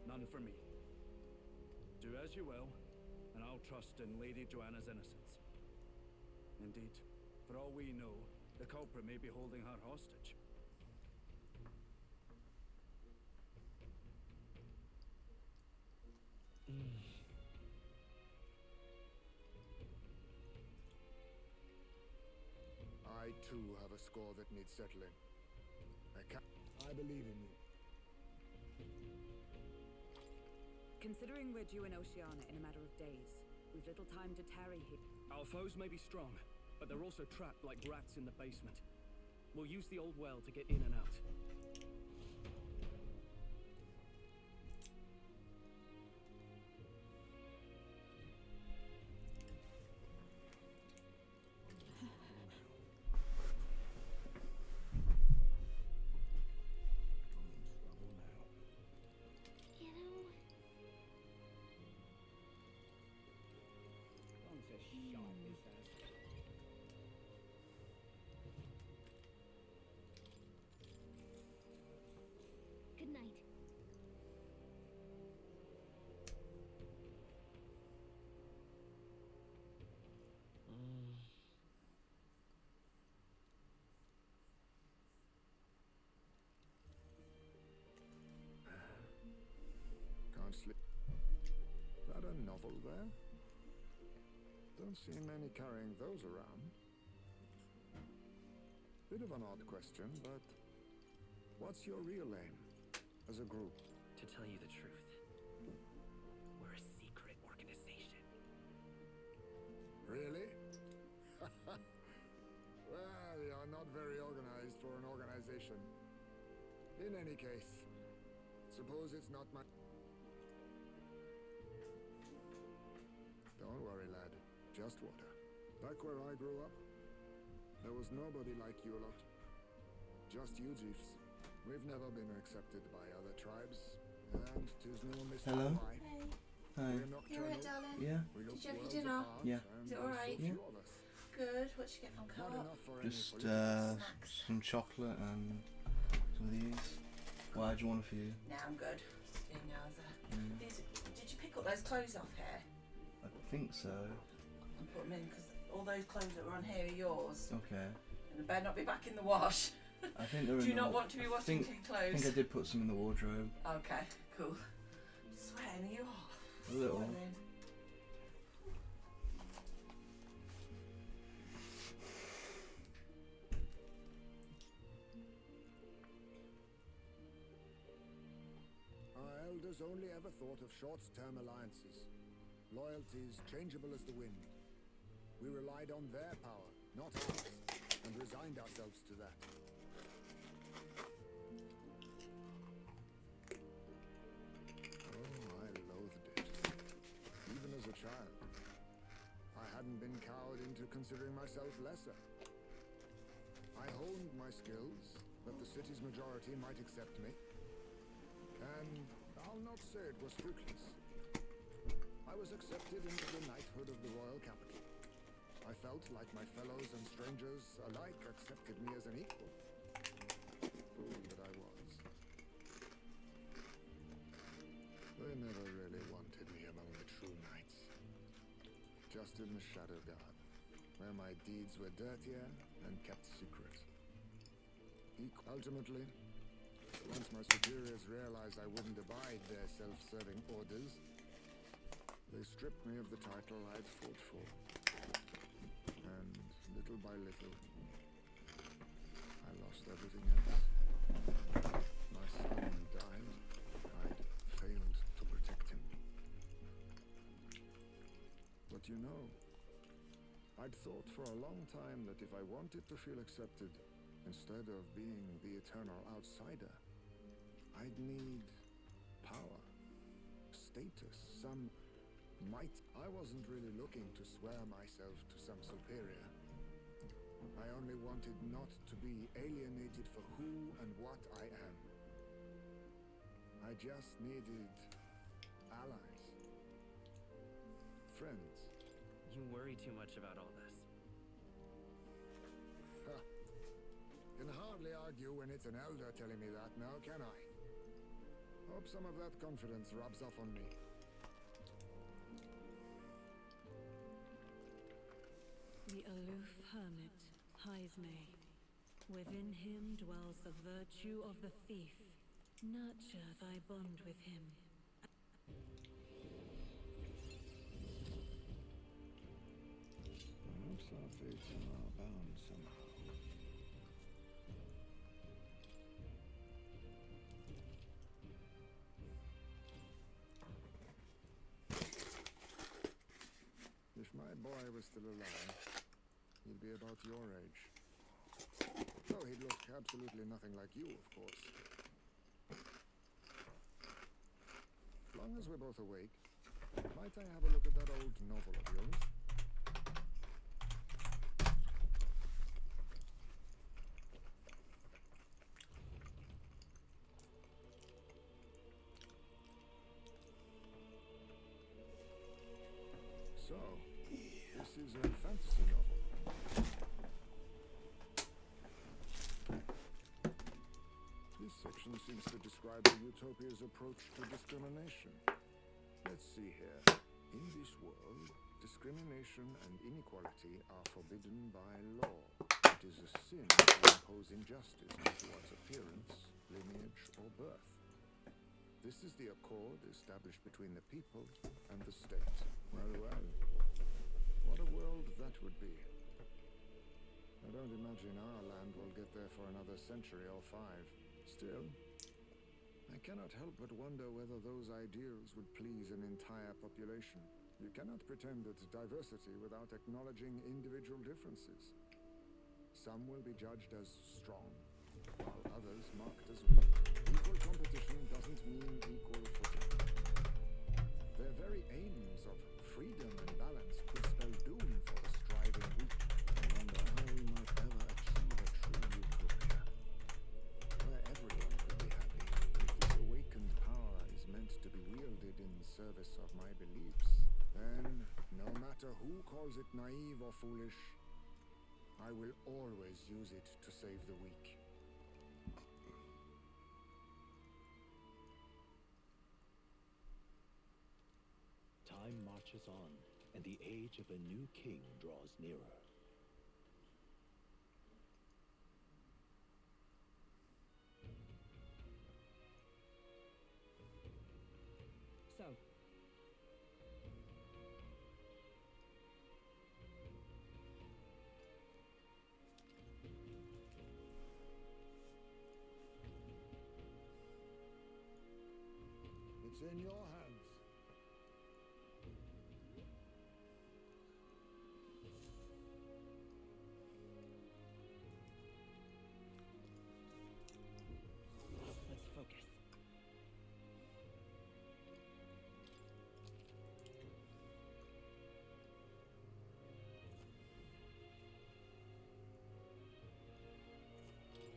None for me. Do as you will, and I'll trust in Lady Joanna's innocence. Indeed, for all we know, the culprit may be holding her hostage. I too have a score that needs settling. I believe in you. Considering we're due in Oceania in a matter of days, we've little time to tarry here. Our foes may be strong, but they're also trapped like rats in the basement. We'll use the old well to get in and out. You know, novel there? Don't see many carrying those around. Bit of an odd question, but what's your real aim as a group? To tell you the truth, we're a secret organization. Really? Well, you're not very organized for an organization. In any case, suppose it's not my... Don't worry, lad. Just water. Back where I grew up, there was nobody like you lot. Just you chiefs. We've never been accepted by other tribes, and 'tis no mystery Hello? why. Hi. We're You nocturnal. alright, darling? Yeah. We look Did you have your worlds dinner? apart, Yeah. and Is it there's so alright? few of us. Good. What did you get from Not Co-op? enough for any Just political Snacks. some chocolate and some of these. Why do you want a few? Nah, I'm good. Just being Yaza. Mm. Did you pick up those clothes off here? I think so. And put them in because all those clothes that were on here are yours. Okay. And they better not be back in the wash. I think they're Do in you the not want to be washing clean I clothes? think I did put some in the wardrobe. Okay, cool. I'm sweating, are you hot? A little. Morning. Our elders only ever thought of short-term alliances, loyalties changeable as the wind. We relied on their power, not ours, and resigned ourselves to that. Oh, I loathed it. Even as a child. I hadn't been cowed into considering myself lesser. I honed my skills, that the city's majority might accept me. And I'll not say it was fruitless. I was accepted into the knighthood of the royal capital. I felt like my fellows and strangers alike accepted me as an equal. Fool that I was. They never really wanted me among the true knights. Just in the Shadow Guard, where my deeds were dirtier and kept secret. Ultimately, once my superiors realized I wouldn't abide their self-serving orders, they stripped me of the title I'd fought for. And little by little, I lost everything else. My son died. I'd failed to protect him. But you know, I'd thought for a long time that if I wanted to feel accepted, instead of being the eternal outsider, I'd need power, status, some might. I wasn't really looking to swear myself to some superior. I only wanted not to be alienated for who and what I am. I just needed allies, friends. You worry too much about all this. Can hardly argue when it's an elder telling me that now, can I? Hope some of that confidence rubs off on me. The aloof hermit, Heismay. Within him dwells the virtue of the thief. Nurture thy bond with him. Perhaps our fates are bound somehow. If my boy was still alive, he'd be about your age. Though he'd look absolutely nothing like you, of course. As long as we're both awake, might I have a look at that old novel of yours? So, this is a fantasy novel. This section seems to describe the utopia's approach to discrimination. Let's see here. In this world, discrimination and inequality are forbidden by law. It is a sin to impose injustice on one's appearance, lineage, or birth. This is the accord established between the people and the state. Well, well. What a world that would be. I don't imagine our land will get there for another century or 5. Still, I cannot help but wonder whether those ideals would please an entire population. You cannot pretend at diversity without acknowledging individual differences. Some will be judged as strong, while others marked as weak. Equal competition doesn't mean equal footing. Their very aims of freedom and balance could spell doom for the striving weak. I wonder how we might ever achieve a true utopia, where everyone could be happy. If this awakened power is meant to be wielded in service of my beliefs, then, no matter who calls it naive or foolish, I will always use it to save the weak. Time marches on, and the age of a new king draws nearer. So, It's in your hands. let's focus.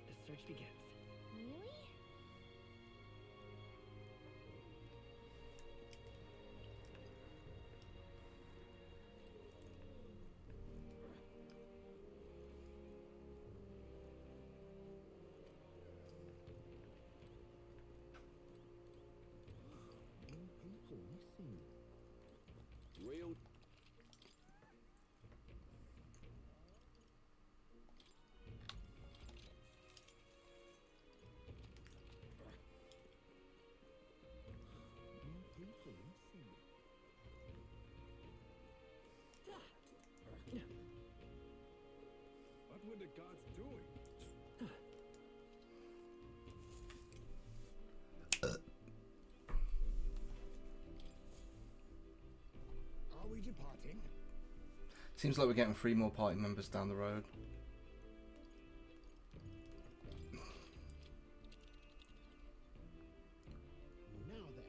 The search begins. Really? People missing. Real. People missing. What were the gods doing? Are we departing? Seems like we're getting 3 more party members down the road. Now then.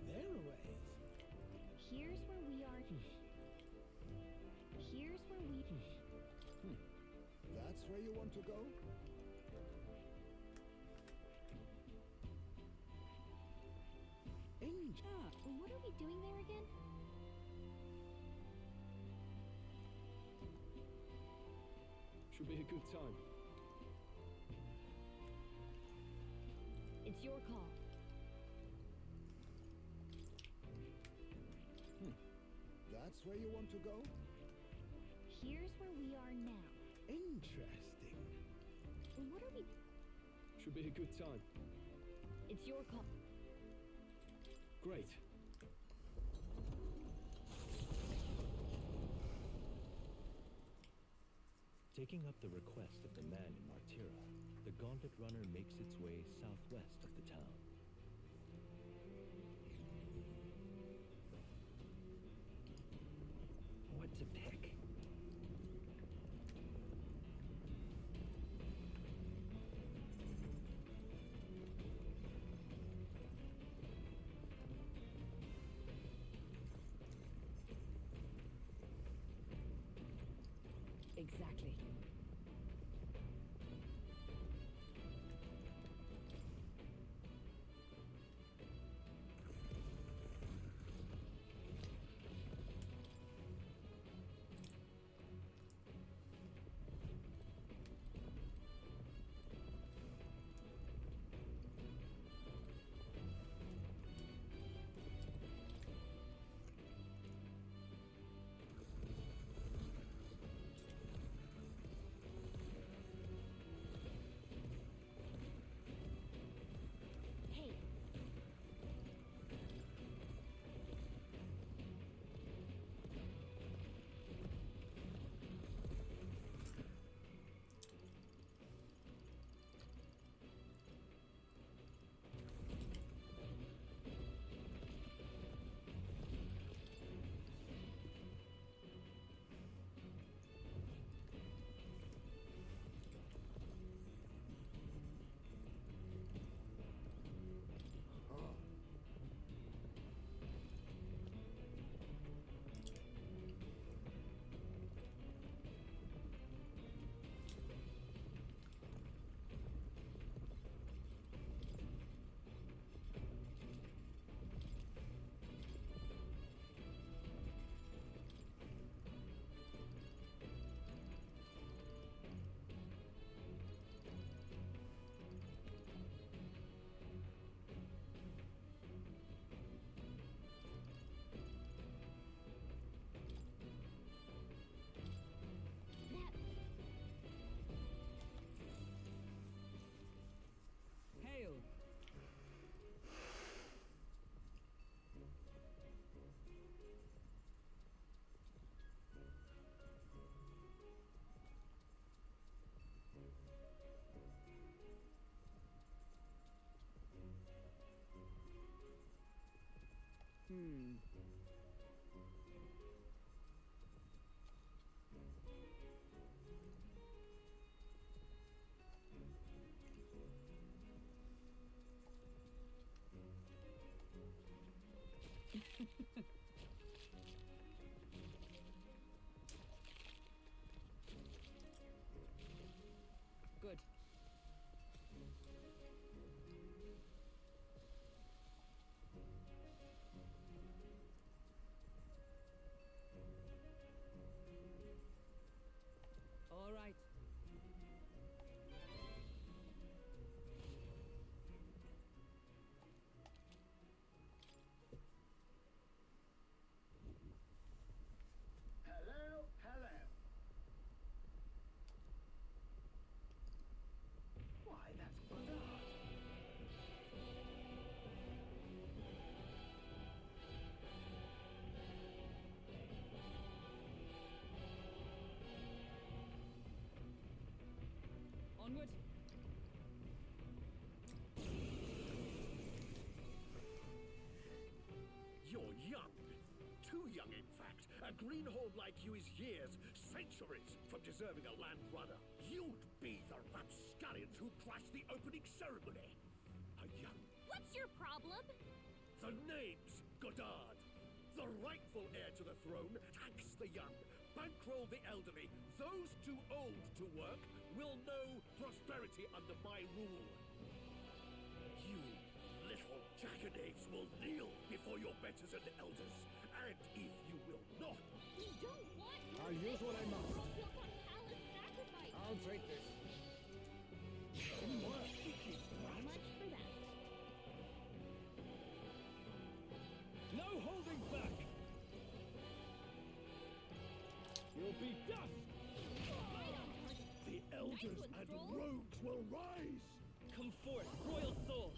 There are ways. Here's where we are. Here's where we. That's where you want to go? What are we doing there again? Should be a good time. It's your call. That's where you want to go? Here's where we are now. Interesting. What are we? Should be a good time. It's your call. Great. Taking up the request of the man in Martira, the Gauntlet Runner makes its way southwest of the town. What to pick? Exactly. Onward. You're young. Too young, in fact. A greenhorn like you is years, centuries from deserving a land runner. You'd be the rapscallions who crashed the opening ceremony. A young... What's your problem? The name's Goddard. The rightful heir to the throne, tax the young, bankroll the elderly. Those too old to work will know prosperity under my rule. You little jackanapes will kneel before your betters and elders. And if you will not... We don't want you I'll use what I must. We're all built on callous sacrifice. I'll take this. How much for that? No holding back! You'll be dust! Right on target. The elders one, and Stroll. rogues will rise! Come forth, royal soul!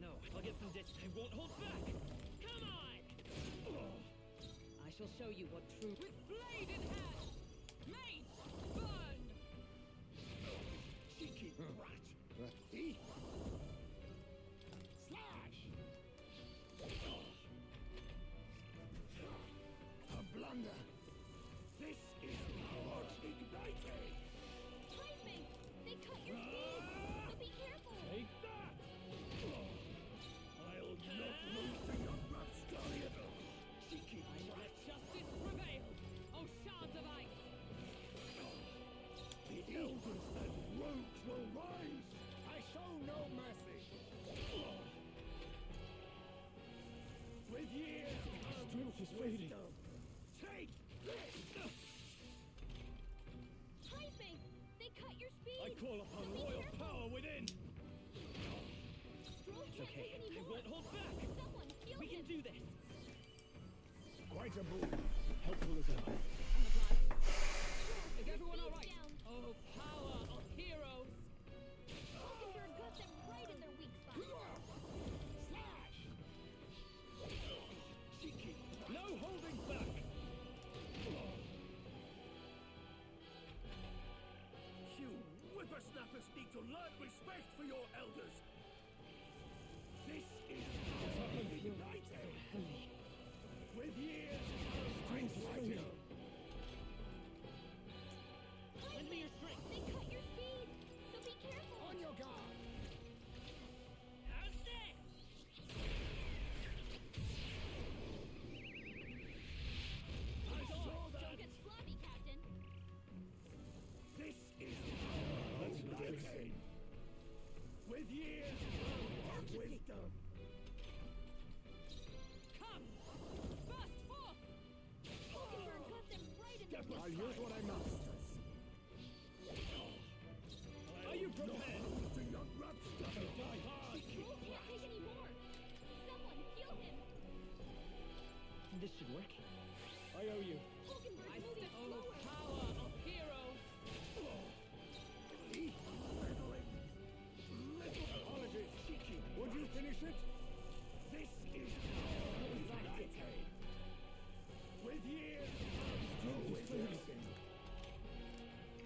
No, I'll get some ditch. I won't hold back! Come on! I shall show you what true. With blade in hand! Mage! Burn! Cheeky brat! A thief! Slash! A blunder! This is power ignited! Heismay, they cut your speed, so be careful. Take that! I'll not lose to your rapscallion! Cheeky brat! Let justice prevail! Oh, shards of ice! The elders and rogues will rise! I show no mercy! With years of Strength is fading. wisdom, take this! Heismay, they cut your speed. I call upon so be royal careful. power within! Stroll It's can't okay. take any I more. won't hold back! Someone heal We him. can do this! Quite a boon. Helpful as ever. Is everyone all right? Down. Oh, power of heroes! Mockingbird got them right in their weak spot. Slash! Cheeky No holding back! You whippersnappers need to learn respect for your elders! This is power ignited! With years of fighting! Lend me your strength! They cut your speed, so be careful. On your guard! How's this? I saw that! Don't get sloppy, Captain. This is power ignited! With years of wisdom! Come! Burst forth! Mockingbird got them right in their weak I'll use what I must! Are you prepared? The young rapscallion! Die hard! Stroll can't take any more. Someone heal him. This should work. I owe you. Mockingbird I moving oh, slower. power of heroes! Apologies, Cheeky. Would you finish it? This is power ignited! With years of wisdom!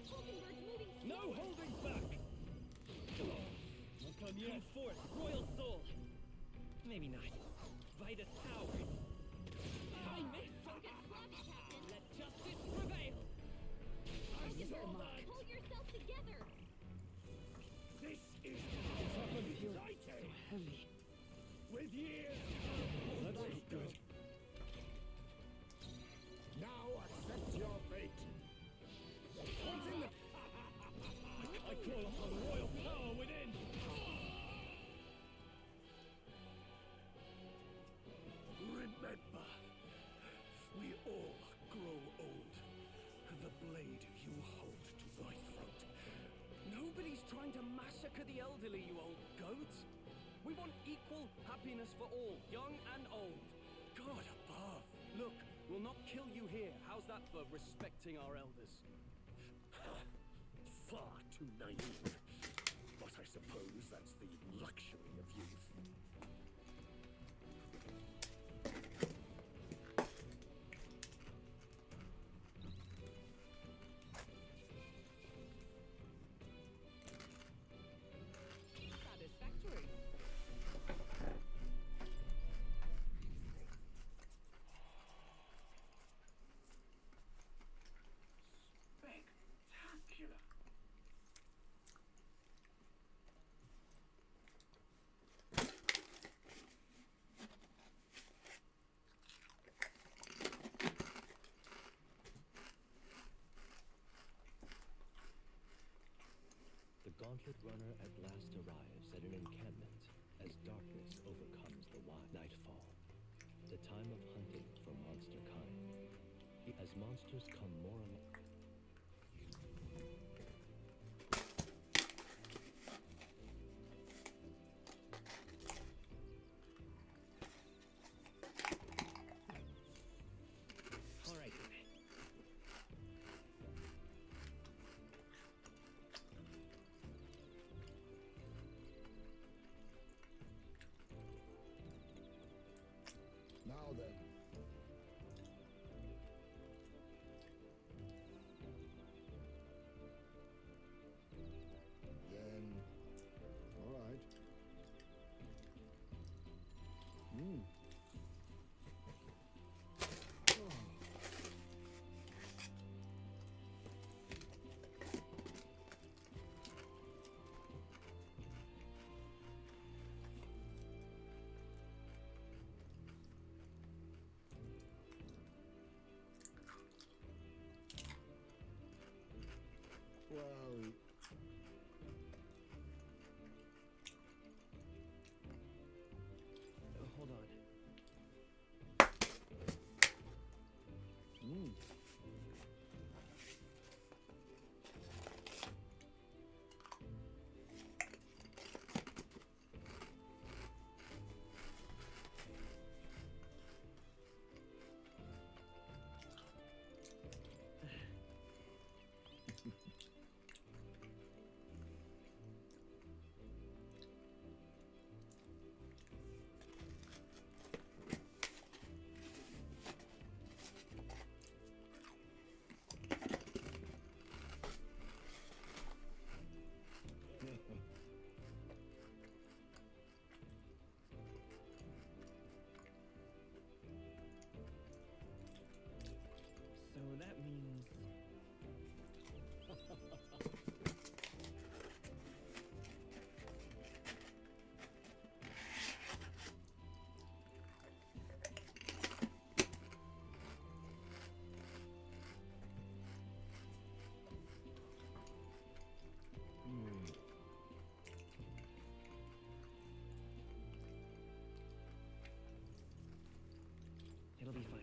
Mockingbird moving No slower. holding back! Not done Come yet. forth, royal soul! Maybe not. Vitus power! I miss! Don't get sloppy, Captain. Let justice prevail! Mockingbird, pull yourself together. This is power ignited! Heavy. With years That's of not good. Now accept your fate! What's in the... I call upon royal power within! Remember, we all grow old, and the blade you hold to my throat. Nobody's trying to massacre the elderly, you old goats. We want equal happiness for all, young and old. God above. Look, we'll not kill you here. How's that for respecting our elders? Far too naive. But I suppose that's the luxury of youth. Dracula. The Gauntlet Runner at last arrives at an encampment as darkness overcomes the wild nightfall, the time of hunting for monster kind. As monsters come more alive. All right. Now then. Then, all right. Well, Hold on. So that means... It'll be fine.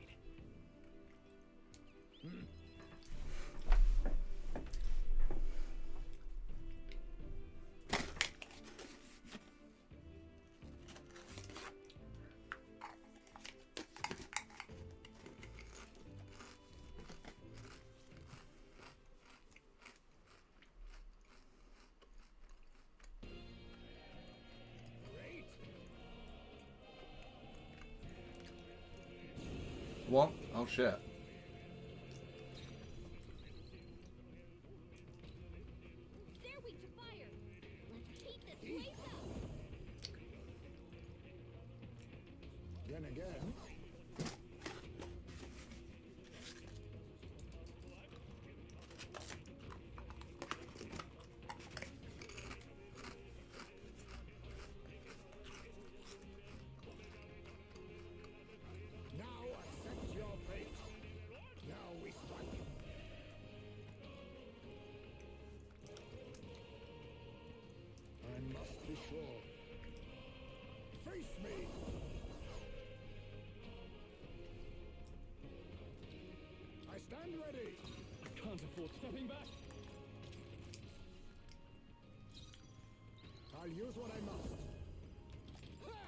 What? Oh shit. They're weak to fire. Let's heat this place up. then again. Now accept your fate. Now we strike. I must be sure. Face me! I stand ready. I can't afford stepping back. I'll use what I must. Ha!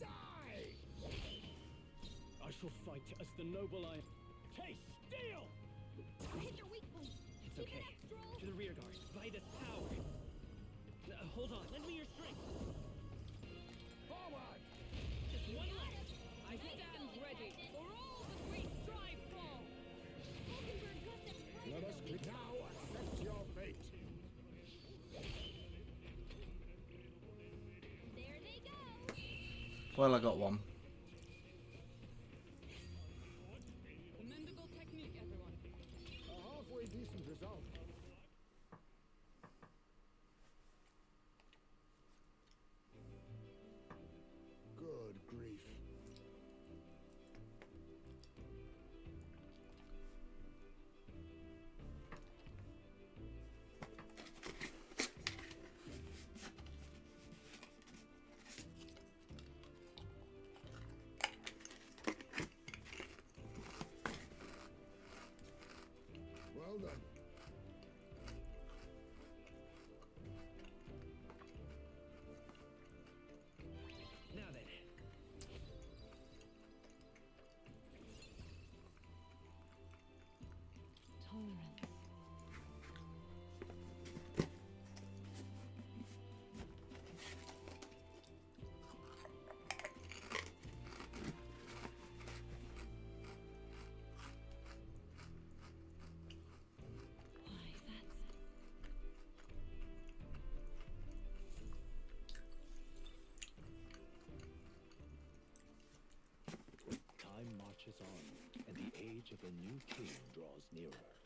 Die! I shall fight as the noble I am. Taste steel! Hit your weak point. It's Keep okay. it up, Stroll. To the rear guard. By this power. Hold on. Lend me your strength. Forward! Just one left. I stand ready for all that we strive for. Hulkenberg got them right. Let us now accept your fate. There they go. Well, I got one. Commendable technique, everyone. A halfway decent result. marches on, and the age of a new king draws nearer.